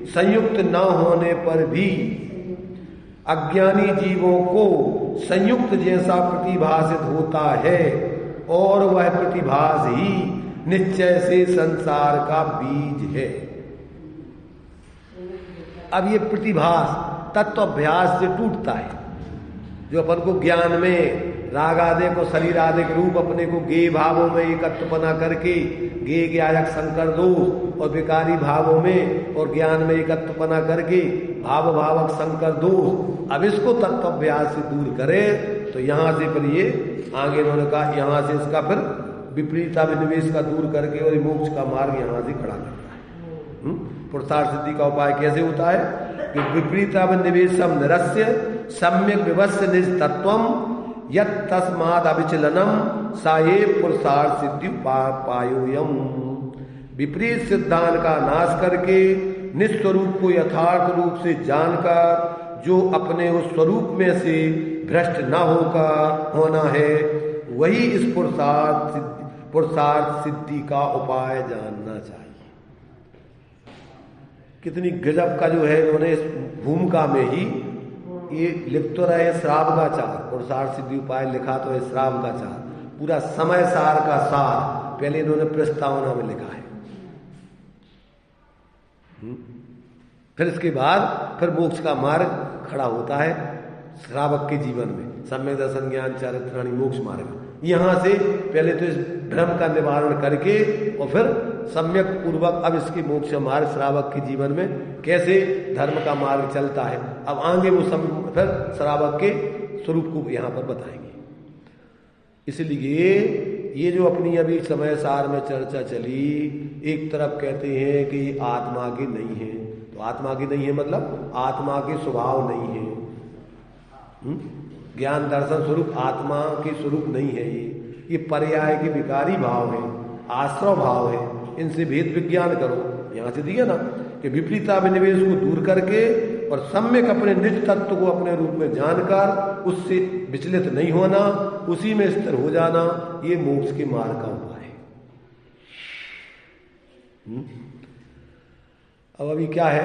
संयुक्त न होने पर भी अज्ञानी जीवों को संयुक्त जैसा प्रतिभासित होता है और वह प्रतिभास ही निश्चय से संसार का बीज है। अब ये प्रतिभास तत्वाभ्यास से टूटता है, जो अपन को ज्ञान में राग आदि को शरीर आदि के रूप अपने को गे भावों में एकत्वपना करके गे ज्ञायक संकर दोष और विकारी भावों में और ज्ञान में एकत्वपना करके भाव भावक संकर दोष, अब इसको तत्वाभ्यास से दूर करे तो यहां से फिर ये आगे इन्होंने कहा यहां से इसका फिर विपरीता विनिवेश का दूर करके और मोक्ष का मार्ग यहां से खड़ा करता है। पुरुषार्थ सिद्धि का उपाय कैसे होता है कि विपरीता विनिवेशम निरस्य सम्यक विवस्य निज तत्वम यत् तस्माद् अविचलनम साये पुरुषार्थ सिद्धि पायोयम। विपरीत सिद्धांत का नाश करके निस्वरूप को यथार्थ रूप से जानकर जो अपने उस स्वरूप में से भ्रष्ट न होकर होना है, वही इस पुरुषार्थ सिद्धि का उपाय जानना चाहिए। कितनी गजब का जो है इन्होंने इस भूमिका में ही ये लिख तो रहे श्रावकाचार, पुरुषार्थ सिद्धि उपाय लिखा तो है श्रावकाचार, पूरा समय सार का सार पहले इन्होंने प्रस्तावना में लिखा है। फिर इसके बाद फिर मोक्ष का मार्ग खड़ा होता है श्रावक के जीवन में, सम्यक दर्शन ज्ञान चारित्राणि मोक्ष मार्ग। यहां से पहले तो इस भ्रम का निवारण करके और फिर सम्यक पूर्वक अब इसके मोक्ष मार्ग श्रावक के जीवन में कैसे धर्म का मार्ग चलता है, अब आगे वो फिर श्रावक के स्वरूप को यहां पर बताएंगे। इसलिए ये जो अपनी अभी समय सार में चर्चा चली, एक तरफ कहते हैं कि आत्मा की नहीं है, तो आत्मा की नहीं है मतलब आत्मा के स्वभाव नहीं है, ज्ञान दर्शन स्वरूप आत्मा के स्वरूप नहीं है। ये पर्याय के विकारी भाव है, आश्रव भाव है, इनसे भेद विज्ञान करो। यहां से दिया ना कि विपरीता विनिवेश को दूर करके और सम्यक अपने निज तत्व को अपने रूप में जानकर उससे विचलित नहीं होना, उसी में स्थिर हो जाना, ये मोक्ष के मार्ग का उपाय है। अब अभी क्या है,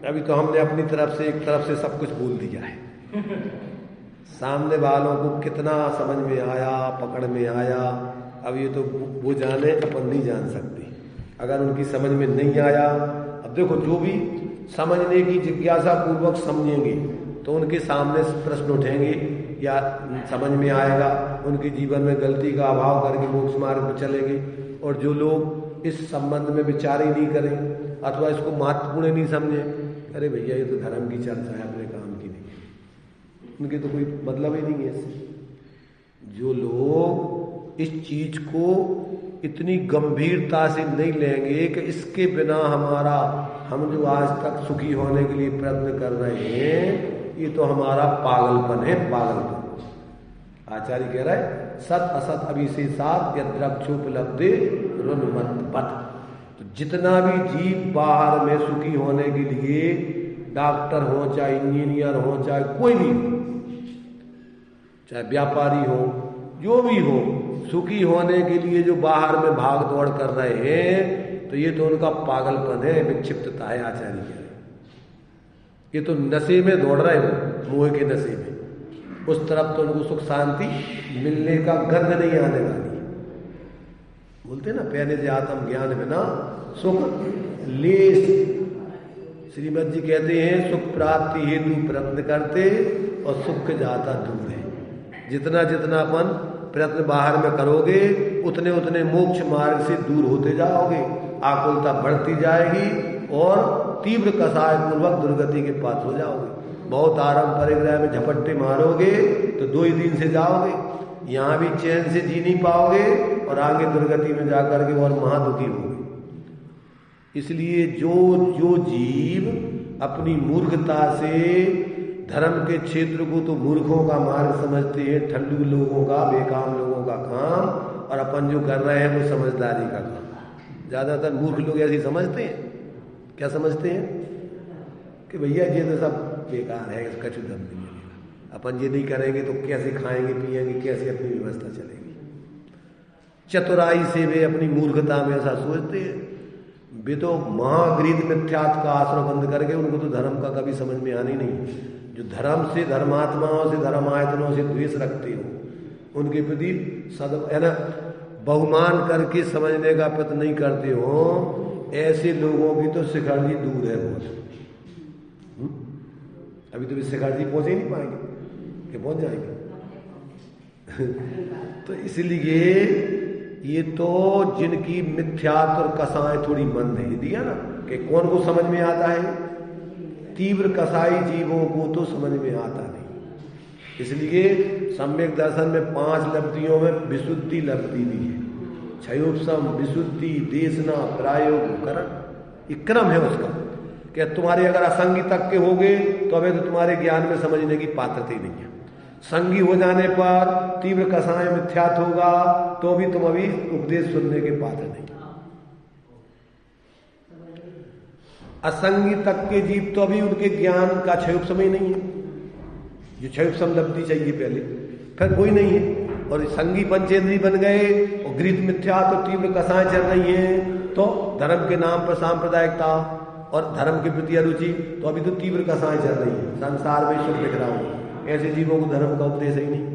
अभी तो हमने अपनी तरफ से एक तरफ से सब कुछ बोल दिया है। सामने वालों को कितना समझ में आया, पकड़ में आया, अब ये तो वो जाने, अपन नहीं जान सकते। अगर उनकी समझ में नहीं आया, अब देखो जो भी समझने की जिज्ञासा पूर्वक समझेंगे तो उनके सामने प्रश्न उठेंगे या समझ में आएगा, उनके जीवन में गलती का अभाव करके मोक्ष मार्ग में चलेंगे। और जो लोग इस संबंध में विचार ही नहीं करें अथवा इसको महत्वपूर्ण नहीं समझे, अरे भैया ये तो धर्म की चर्चा है, अपने काम की नहीं, उनके तो कोई मतलब ही नहीं है इससे। जो लोग इस चीज को इतनी गंभीरता से नहीं लेंगे कि इसके बिना हम जो आज तक सुखी होने के लिए प्रयत्न कर रहे हैं, ये तो हमारा पागलपन है, पागलपन। आचार्य कह रहा है सत असत अभिशेषात् यद्रक्षोपलब्धे रुन्मत्पथ। तो जितना भी जीव बाहर में सुखी होने के लिए, डॉक्टर हो चाहे इंजीनियर हो चाहे कोई भी हो, चाहे व्यापारी हो, जो भी हो, सुखी होने के लिए जो बाहर में भाग दौड़ कर रहे हैं, तो ये तो उनका पागलपन है, विक्षिप्तता है। आचार्य कह रहे ये तो नशे में दौड़ रहे हो, मोह के नशे में। उस तरफ तो उनको सुख शांति मिलने का गंध नहीं आने वाली। बोलते ना, पहले से आत्म ज्ञान बिना सुख लेस। श्रीमद जी कहते हैं, सुख प्राप्ति हेतु प्रयत्न करते और सुख जाता दूर है। जितना जितना अपन प्रयत्न बाहर में करोगे, उतने उतने मोक्ष मार्ग से दूर होते जाओगे, आकुलता बढ़ती जाएगी और तीव्र कसाय पूर्वक दुर्गति के पास हो जाओगे। बहुत आराम परिग्रह में झपट्टे मारोगे तो 2 ही दिन से जाओगे, यहाँ भी चैन से जी नहीं पाओगे और आगे दुर्गति में जाकर के और महादुखी होगे। इसलिए जो जीव अपनी मूर्खता से धर्म के क्षेत्र को तो मूर्खों का मार्ग समझते हैं, ठंडू लोगों का, बेकाम लोगों का काम, और अपन जो कर रहे हैं वो समझदारी का काम। ज्यादातर मूर्ख लोग ऐसे समझते हैं। क्या समझते हैं? कि भैया ये तो सब बेकार है, कछु दम नहीं है, अपन ये नहीं करेंगे तो कैसे खाएंगे पिएंगे, कैसे अपनी व्यवस्था चलेगी। चतुराई से वे अपनी मूर्खता में ऐसा सोचते हैं। वे तो महागृहित मिथ्यात्व का आश्रय बंद करके, उनको तो धर्म का कभी समझ में आनी नहीं। जो धर्म से, धर्मात्माओं से, धर्मायतनों से द्वेष रखते हो, उनके प्रति है ना बहुमान करके समझने का प्रयत्न नहीं करते हो, ऐसे लोगों की तो शिखर जी दूर है बहुत। अभी तो शिखर जी पहुंच ही नहीं पाएंगे कि पहुंच जाएंगे। तो इसलिए ये तो जिनकी मिथ्यात्व और कसाएं थोड़ी मंद है, दिया ना कि कौन को समझ में आता है? तीव्र कसाई जीवों को तो समझ में आता नहीं। इसलिए सम्यक दर्शन में 5 लब्धियों में विशुद्धि लब्धि भी है। क्षयोपशम, विशुद्धि, देशना, प्रायोग, करण, ये क्रम है उसका। कि तुम्हारे अगर असंगी तक के होगे तो अभी तो तुम्हारे ज्ञान में समझने की पात्रता ही नहीं है। संगी हो जाने पर तीव्र कसाएं मिथ्यात होगा तो भी तुम अभी उपदेश सुनने के पात्र नहीं। असंगी तक के जीव तो अभी उनके ज्ञान का क्षयोपशम ही नहीं है। जो क्षयोपशम लब्धि चाहिए पहले, फिर कोई नहीं है। और संगी पंचेंद्री बन गए और गृहित मिथ्यात और तीव्र कसाएं चल रही हैं, तो धर्म के नाम पर सांप्रदायिकता और धर्म के प्रति अरुचि, तो अभी तो तीव्र कसाएं चल रही है। संसार में सुख दिख रहा हो, ऐसे जीवों को धर्म का उपदेश ही नहीं।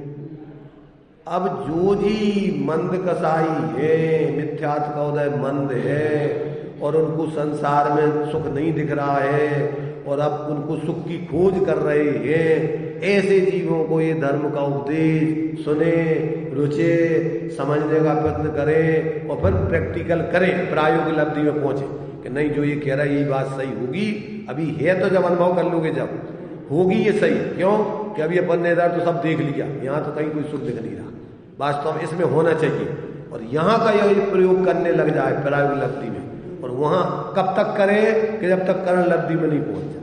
अब जो जी मंद कसाई है, मिथ्यात्व का उदय मंद है और उनको संसार में सुख नहीं दिख रहा है और अब उनको सुख की खोज कर रहे हैं, ऐसे जीवों को ये धर्म का उपदेश सुने, रुचे, समझने का प्रयत्न करें और फिर प्रैक्टिकल करें, प्रायोगिक लब्धि में पहुंचे कि नहीं जो ये कह रहा है यही बात सही होगी। अभी है तो जब अनुभव कर लोगे, जब होगी ये सही। क्यों कि अभी अपन ने इधर तो सब देख लिया, यहाँ तो कहीं कोई सुख दिख नहीं रहा, वास्तव इसमें होना चाहिए। और यहाँ का यह प्रयोग करने लग जाए प्रायोगिक लब्धि में, और वहां कब तक करे कि जब तक करण लब्धि में नहीं पहुंच जाए।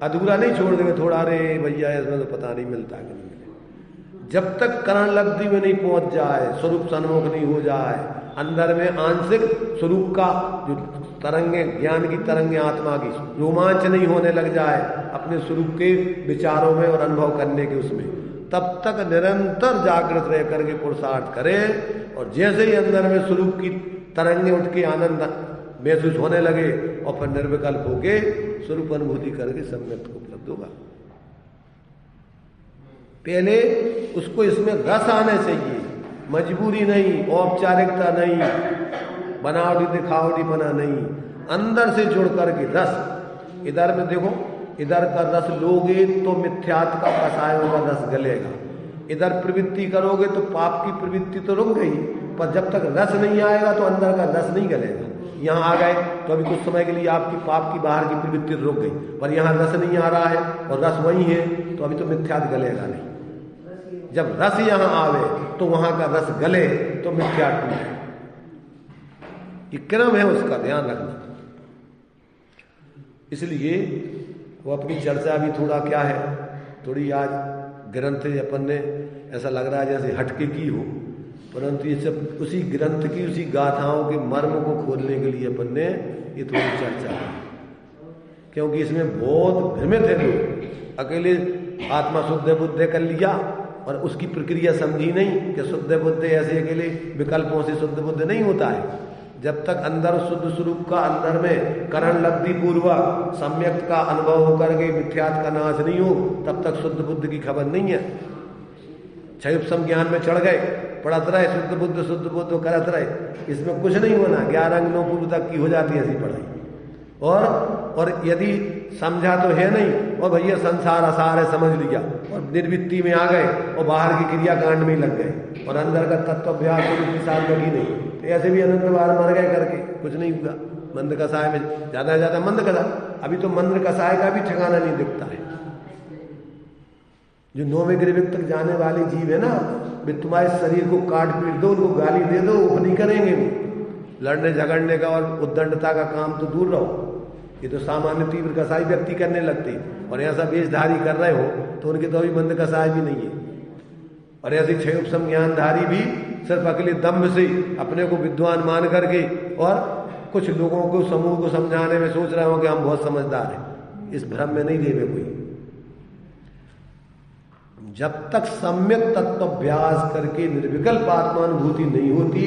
अधूरा नहीं छोड़ देंगे थोड़ा, रे भैया इसमें तो पता नहीं मिलता कि नहीं मिले। जब तक करण लब्धि में नहीं पहुंच जाए, स्वरूप सन्मुख नहीं हो जाए, अंदर में आंशिक स्वरूप का जो तरंगे, ज्ञान की तरंगे, आत्मा की रोमांच नहीं होने लग जाए अपने स्वरूप के विचारों में और अनुभव करने के उसमें, तब तक निरंतर जागृत रह करके पुरुषार्थ करे। और जैसे ही अंदर में स्वरूप की तरंगे उठ के आनंद महसूस होने लगे और फिर निर्विकल्प होके स्वरूप अनुभूति करके सम्यक को उपलब्ध होगा। पहले उसको इसमें रस आने चाहिए, मजबूरी नहीं, औपचारिकता नहीं, बनावटी दिखावटी बना नहीं, अंदर से जुड़ करके रस। इधर में देखो, इधर का रस लोगे तो मिथ्यात्व का कसायों का रस गलेगा। इधर प्रवृत्ति करोगे तो पाप की प्रवृत्ति तो रुक गई, पर जब तक रस नहीं आएगा तो अंदर का रस नहीं गलेगा। यहाँ आ गए तो अभी कुछ समय के लिए आपकी पाप की बाहर की प्रवृत्ति रुक गई, पर यहाँ रस नहीं आ रहा है और रस वही है, तो अभी तो मिथ्यात्व गलेगा नहीं। जब रस यहाँ आवे तो वहां का रस गले तो मिथ्यात्व है। ये क्रम है, उसका ध्यान रखना। इसलिए वो अपनी चर्चा भी थोड़ा क्या है, थोड़ी आज ग्रंथ अपन ने ऐसा लग रहा है जैसे हटके की हो, परंतु ये सब उसी ग्रंथ की, उसी गाथाओं के मर्म को खोलने के लिए अपन ने ये थोड़ी चर्चा की। क्योंकि इसमें बहुत भ्रमित है लोग। अकेले आत्मा शुद्ध बुद्ध कर लिया और उसकी प्रक्रिया समझी नहीं कि शुद्ध बुद्ध ऐसे अकेले विकल्पों से शुद्ध बुद्ध नहीं होता है। जब तक अंदर शुद्ध स्वरूप का अंदर में करण लब्धि पूर्वक सम्यक का अनुभव होकर के मिथ्यात्व का नाश नहीं हो, तब तक शुद्ध बुद्ध की खबर नहीं है। क्षयुप ज्ञान में चढ़ गए, पढ़त रहे शुद्ध बुद्ध करत रहे, इसमें कुछ नहीं होना। 11 अंग 9 पूर्व तक की हो जाती है ऐसी पढ़ाई। और यदि समझा तो है नहीं, और भैया संसार असार है समझ लिया और निर्वृत्ति में आ गए और बाहर की क्रियाकांड में लग गए और अंदर का तत्वाभ्यास के साथ लगी नहीं, तो ऐसे भी अनंत बार मर गए करके कुछ नहीं हुआ। मंद कसाय में ज्यादा से ज्यादा मंद कसा, अभी तो मंद कसाय का भी ठिकाना नहीं दिखता है। जो 9वें गृह तक जाने वाले जीव है ना, वे तुम्हारे शरीर को काट पीट दो, उनको गाली दे दो, वो नहीं करेंगे। लड़ने झगड़ने का और उद्दंडता का काम तो दूर रहो, ये तो सामान्य तीव्र कसाई व्यक्ति करने लगते हैं। और ऐसा वेशधारी कर रहे हो तो उनके तो अभी मंद कसाय भी नहीं है। और ऐसे क्षयोपम ज्ञानधारी भी सिर्फ अकेले दम्भ से अपने को विद्वान मान करके और कुछ लोगों को समूह को समझाने में सोच रहे हो कि हम बहुत समझदार हैं, इस भ्रम में नहीं देवे कोई। जब तक सम्यक तत्वाभ्यास करके निर्विकल्प आत्मानुभूति नहीं होती,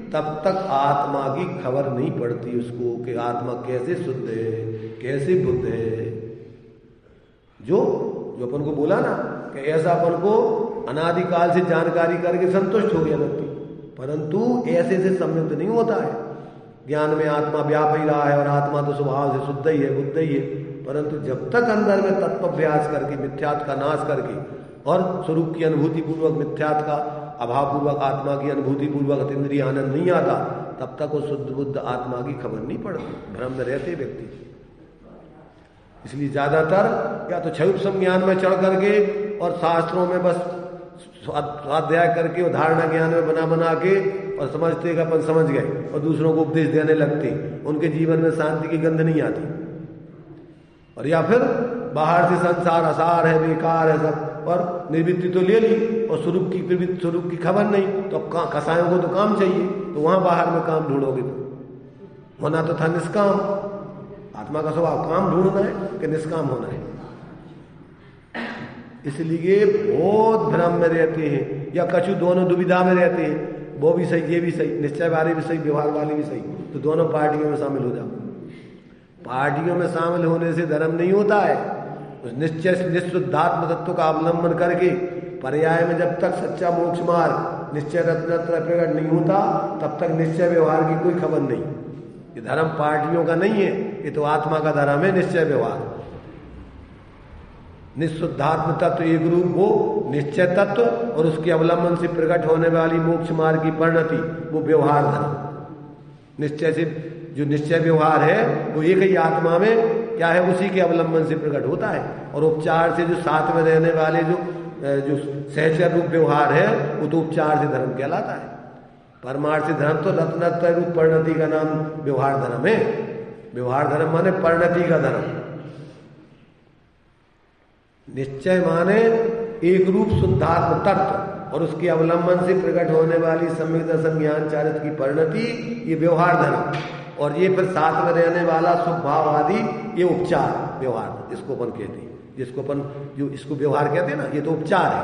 तब तक आत्मा की खबर नहीं पड़ती उसको कि आत्मा कैसे शुद्ध है, कैसे बुद्ध है। जो अपन को बोला ना कि ऐसा अपन को अनादिकाल से जानकारी करके संतुष्ट हो गया व्यक्ति, परंतु ऐसे से संयुक्त नहीं होता है। ज्ञान में आत्मा व्याप ही रहा है और आत्मा तो स्वभाव से शुद्ध ही है, बुद्ध ही है, परंतु जब तक अंदर में तत्वाभ्यास करके मिथ्यात्व का नाश करके और स्वरूप की अनुभूति पूर्वक मिथ्यात्व का अभाव पूर्वक आत्मा की अनुभूति पूर्वक अतीन्द्रिय आनंद नहीं आता, तब तक वो शुद्ध बुद्ध आत्मा की खबर नहीं पड़ती, भ्रम में रहते व्यक्ति। इसलिए ज्यादातर या तो क्षयुप ज्ञान में चढ़ करके और शास्त्रों में बस स्वाध्याय करके और धारणा ज्ञान में बना के और समझते कि अपन समझ गए और दूसरों को उपदेश देने लगते, उनके जीवन में शांति की गंध नहीं आती। और या फिर बाहर से संसार असार है, बेकार है सब, और निवृत्ति तो ले ली और स्वरूप की खबर नहीं, तो अब कसायों को तो काम चाहिए, तो वहां बाहर में काम ढूंढोगे। तो होना तो था निष्काम, आत्मा का स्वभाव काम ढूंढना है कि निष्काम होना है। इसलिए बहुत भ्रम में रहते हैं, या कछु दोनों दुविधा में रहते हैं, वो भी सही ये भी सही, निश्चय वाले भी सही, व्यवहार वाले भी सही, तो दोनों पार्टियों में शामिल हो जाओ। पार्टियों में शामिल होने से धर्म नहीं होता है। उस निश्चय निःशुद्धात्म तत्व का अवलंबन करके पर्याय में जब तक सच्चा मोक्ष मार्ग निश्चय रत्नत्र प्रकट नहीं होता, तब तक निश्चय व्यवहार की कोई खबर नहीं। ये धर्म पार्टियों का नहीं है, ये तो आत्मा का धर्म है, निश्चय व्यवहार। निःशुद्धात्म तत्व एक रूप वो निश्चय तत्व और उसके अवलंबन से प्रकट होने वाली मोक्ष मार्ग की परिणति वो व्यवहार धर्म। निश्चय से जो निश्चय व्यवहार है वो एक ही आत्मा में क्या है, उसी के अवलंबन से प्रकट होता है। और उपचार से जो साथ में रहने वाले जो सहचर रूप व्यवहार है वो तो उपचार से धर्म कहलाता है। परमार्थ धर्म तो रत्नत्रय रूप परिणति का नाम व्यवहार धर्म है। व्यवहार धर्म माने परिणति का धर्म। निश्चय माने एक रूप शुद्धात्म तत्व और उसके अवलंबन से प्रकट होने वाली सम्यक दर्शन ज्ञान चारित्र की परिणति, ये व्यवहार धर्म। और ये फिर साथ में रहने वाला स्वभाव आदि, ये उपचार व्यवहार, इसको अपन कहते हैं। जिसको अपन जो इसको व्यवहार कहते हैं ना, ये तो उपचार है।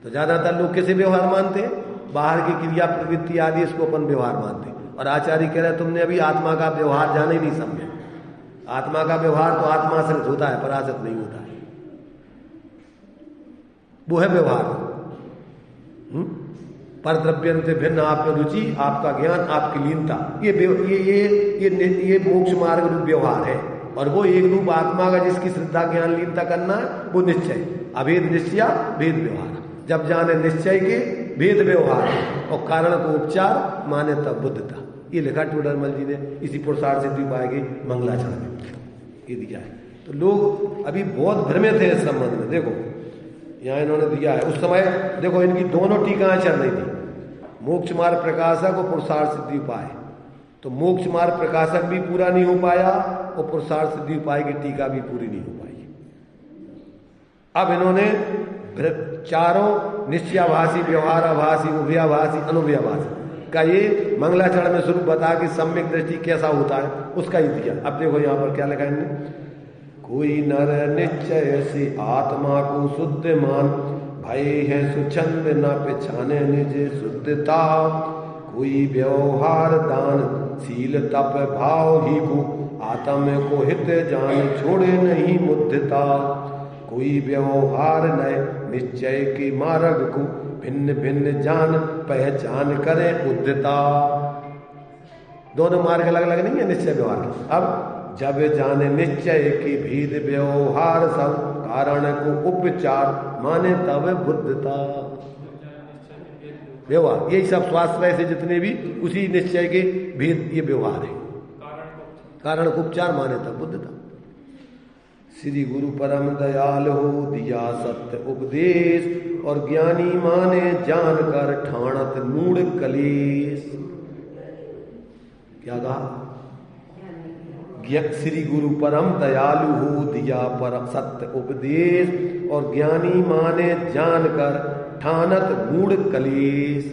तो ज्यादातर लोग कैसे व्यवहार मानते हैं, बाहर की क्रिया प्रवृत्ति आदि, इसको अपन व्यवहार मानते हैं। और आचार्य कह रहे तुमने अभी आत्मा का व्यवहार जाने नहीं समझे। आत्मा का व्यवहार तो आत्माश्रित होता है, पराश्रित नहीं होता है, वो है व्यवहार। पर द्रव्यंत भिन्न आप में रुचि, आपका ज्ञान, आपकी लीनता, ये मोक्ष मार्ग रूप व्यवहार है। और वो एक रूप आत्मा का जिसकी श्रद्धा ज्ञान लीनता करना है, वो निश्चय, अभेद निश्चय भेद व्यवहार। जब जाने निश्चय के भेद व्यवहार और कारण को उपचार माने तब बुद्धता। ये लिखा टोडरमल जी ने इसी पुरुषार्थ सिद्धि उपाय के मंगलाचरण में ये दिया है। तो लोग अभी बहुत भ्रमित है इस संबंध में। देखो यहाँ इन्होंने दिया है, उस समय देखो इनकी दोनों टीकाएं चल रही थी, मोक्ष मार्ग प्रकाशक और पुरुषार्थ सिद्धि उपाय। तो मोक्ष मार्ग प्रकाशक भी पूरा नहीं हो पाया और पुरुषार्थ सिद्धि उपाय की टीका भी पूरी नहीं हो पाई। अब इन्होंने चारों निश्चयाभासी, व्यवहाराभासी, उभयाभासी, अनुभयाभासी का ये मंगलाचरण में स्वरूप बता कि सम्यक दृष्टि कैसा होता है उसका ही दिया। अब देखो यहाँ पर क्या लिखा इन्होंने, कोई नर निश्चय से आत्मा को शुद्ध मान, भय है सुछंद न पहचाने निज शुद्धता। कोई व्यवहार दान शील तप भाव ही को आत्म को हित जान छोड़े नहीं मुद्दता। कोई व्यवहार नय निश्चय के मार्ग को भिन्न भिन्न जान पहचान करे उद्यता। दोनों मार्ग अलग अलग नहीं है निश्चय व्यवहार के। अब जब जाने निश्चय की भेद व्यवहार सब कारण को उपचार माने तब बुद्धता। व्यवहार यही सब स्वास्थ्य से जितने भी उसी निश्चय के भेद ये व्यवहार है। कारण को उपचार माने तब बुद्धता। श्री गुरु परम दयाल हो दिया सत्य उपदेश और ज्ञानी माने जान कर ठाणत मूढ़ कलेश। क्या कहा? श्री गुरु परम दयालु हो दिया परम सत्य उपदेश और ज्ञानी माने जान कर ठानत मूढ़ कलेश।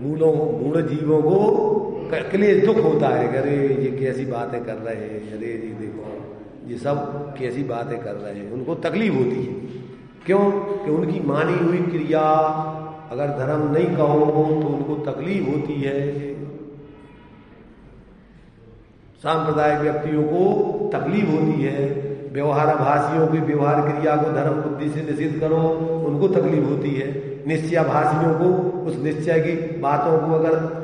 मूढ़ जीवों को क्लेश दुख होता है। अरे ये कैसी बातें कर रहे हैं, अरे ये देखो ये सब कैसी बातें कर रहे हैं, उनको तकलीफ होती है। क्यों? कि उनकी मानी हुई क्रिया अगर धर्म नहीं कहो तो उनको तकलीफ होती है। सांप्रदायिक व्यक्तियों को तकलीफ होती है। व्यवहाराभासियों की व्यवहार क्रिया को धर्म बुद्धि से निषेध करो, उनको तकलीफ होती है। निश्चयाभासियों को उस निश्चय की बातों को अगर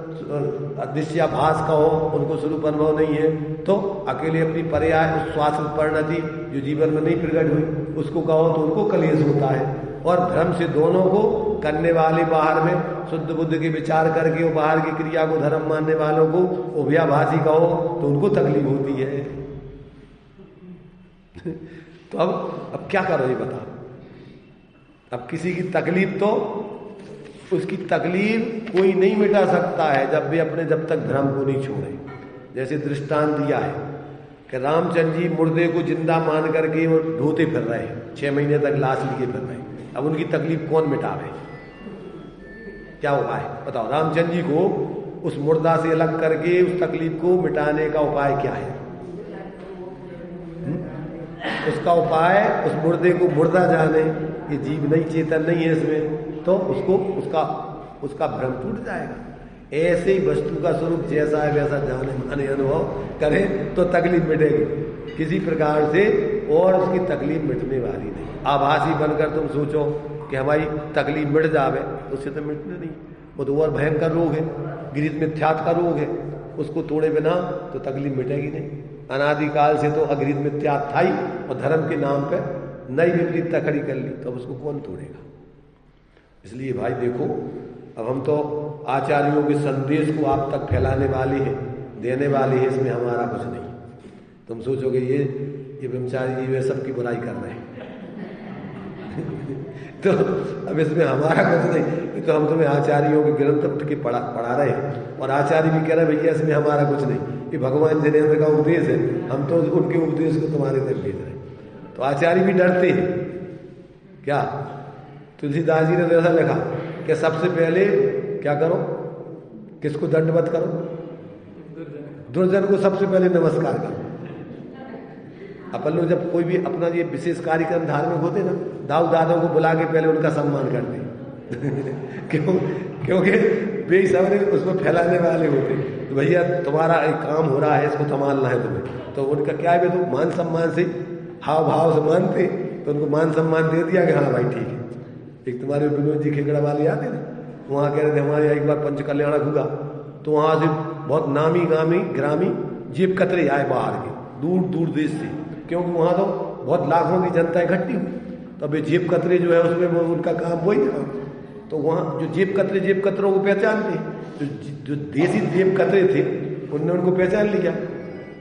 निश्चयाभास का हो, उनको स्वरूप अनुभव नहीं है, तो अकेले अपनी पर्याय उस स्वास्थ्य परिणति जो जीवन में नहीं प्रकट हुई उसको कहो तो उनको कलेश होता है। और भ्रम से दोनों को करने वाले बाहर में शुद्ध बुद्ध के विचार करके वो बाहर की क्रिया को धर्म मानने वालों को उभयाभासी कहो तो उनको तकलीफ होती है। तो अब क्या करो ये बताओ। अब किसी की तकलीफ तो उसकी तकलीफ कोई नहीं मिटा सकता है जब तक धर्म को नहीं छोड़े। जैसे दृष्टांत दिया है कि रामचंद्र जी मुर्दे को जिंदा मान करके वो ढोते फिर रहे हैं, 6 महीने तक लाश लिए फिर रहे हैं। अब उनकी तकलीफ कौन मिटावे? क्या उपाय बताओ? रामचंद्र जी को उस मुर्दा से अलग करके उस तकलीफ को मिटाने का उपाय क्या है? उसका उपाय उस मुर्दे को मुर्दा जाने, ये जीव नहीं, चेतन नहीं है इसमें, तो उसको उसका भ्रम टूट जाएगा। ऐसे ही वस्तु का स्वरूप जैसा है वैसा जाने माने अनुभव करें तो तकलीफ मिटेगी किसी प्रकार से, और उसकी तकलीफ मिटने वाली नहीं। आभासी बनकर तुम सोचो कि हमारी तकलीफ मिट जावे, उससे तो मिटने नहीं। वो तो और भयंकर रोग है, गृहीत मिथ्यात्व का रोग है, उसको तोड़े बिना तो तकलीफ मिटेगी नहीं। अनादिकाल से तो अगृहीत मिथ्यात्व था ही, और धर्म के नाम पे नई विपरीतता खड़ी कर ली, तो अब उसको कौन तोड़ेगा? इसलिए भाई देखो, अब हम तो आचार्यों के संदेश को आप तक फैलाने वाले हैं, देने वाले हैं, इसमें हमारा कुछ नहीं। तुम सोचोगे ये ब्रह्मचारी जी वे सबकी बुराई कर रहे हैं तो अब इसमें हमारा कुछ नहीं। तो हम तुम्हें आचार्यों के ग्रंथ उठ के पढ़ा रहे हैं, और आचार्य भी कह रहे हैं भैया इसमें हमारा कुछ नहीं, ये भगवान जिनेन्द्र का उपदेश है, हम तो उनके उपदेश को तुम्हारे तक भेज रहे हैं। तो आचार्य भी डरते हैं। क्या तुलसीदास जी ने तो ऐसा लिखा कि सबसे पहले क्या करो, किसको दंडवत करो? दुर्जन को सबसे पहले नमस्कार करो। अपन लोग जब कोई भी अपना ये विशेष कार्यक्रम धार्मिक होते ना, दाऊ दादों को बुला के पहले उनका सम्मान करते क्योंकि वे सब उसको फैलाने वाले होते। तो भैया तुम्हारा एक काम हो रहा है, इसको संभालना है तुम्हें। तो उनका क्या है, तो मान सम्मान से हाव भाव से मानते, तो उनको मान सम्मान दे दिया कि हाँ भाई ठीक है। एक तुम्हारे विनोद जी खेगड़ा वाले आते थे, वहाँ कह रहे थे हमारे एक बार पंच कल्याणक हुआ, तो वहाँ से बहुत नामी गामी ग्रामी जेब कतरे आए बाहर के, दूर दूर देश से, क्योंकि वहाँ तो बहुत लाखों की जनता इकट्ठी हुई। तब ये जेब कतरे जो है उसमें वो उनका काम वही था। तो वहाँ जो जेब कतरों को पहचानते, जो देसी जेब कतरे थे उनने उनको पहचान लिया,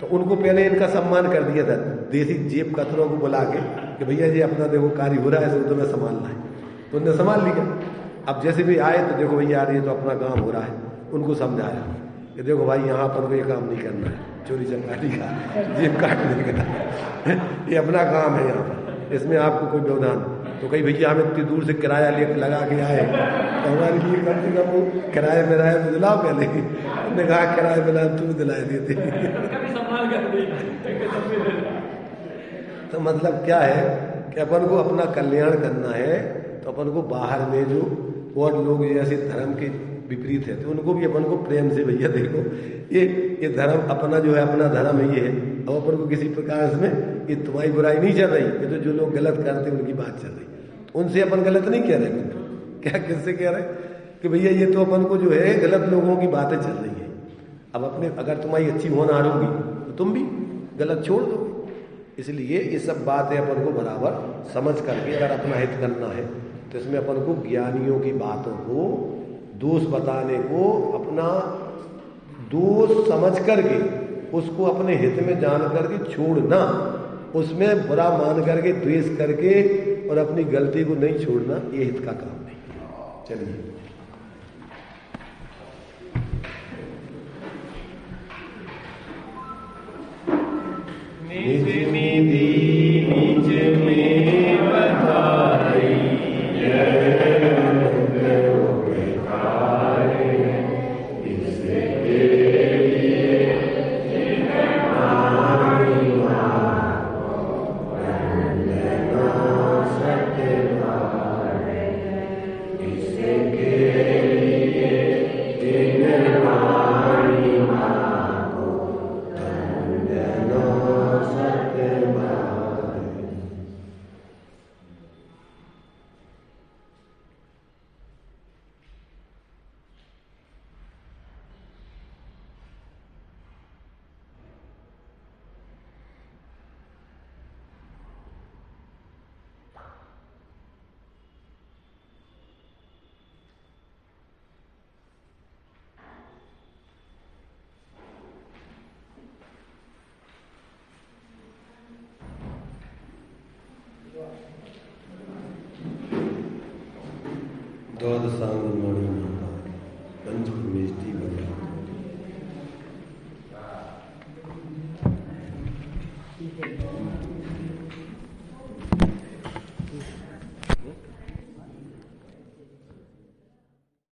तो उनको पहले इनका सम्मान कर दिया था, देसी जेब कतरों को बुला के कि भैया जी अपना देखो कार्य हो रहा है, तो तुम्हें संभालना है। तो उनने संभाल लिया। अब जैसे भी आए तो देखो भैया ये तो अपना काम हो रहा है, उनको समझाया कि देखो भाई यहाँ पर ये काम नहीं करना है, चोरी चकारी का, जेब काटने का, ये अपना काम है यहाँ पर, इसमें आपको कोई व्यवधान। तो कहीं भैया हम इतनी दूर से किराया लगा के आए, तो हमारे लिए कम से कम वो किराया मिलाया तो दिलाओ पहले। हमने कहा किराया मिला तुम दिलाए देते। तो मतलब क्या है कि अपन को अपना कल्याण करना है, तो अपन को बाहर में जो और लोग जैसे धर्म के विपरीत है, तो उनको भी अपन को प्रेम से, भैया देखो ये धर्म अपना जो है, अपना धर्म ये है, अब अपन को किसी प्रकार इसमें ये तुम्हारी बुराई नहीं चल रही, ये तो जो लोग गलत करते हैं उनकी बात चल रही, तो उनसे अपन गलत नहीं कह रहे, क्या किससे कह रहे कि भैया ये तो अपन को जो है गलत लोगों की बातें चल रही है, अब अपने अगर तुम्हारी अच्छी होना होगी तो तुम भी गलत छोड़ दोगे। इसलिए ये सब बातें अपन को बराबर समझ करके अगर अपना हित करना है तो इसमें अपन को ज्ञानियों की बातों को, दोष बताने को अपना दोष समझ करके उसको अपने हित में जान करके छोड़ना, उसमें बुरा मान करके द्वेष करके और अपनी गलती को नहीं छोड़ना, ये हित का काम नहीं। चलिए निज निधि निज में बताई द्वादशांग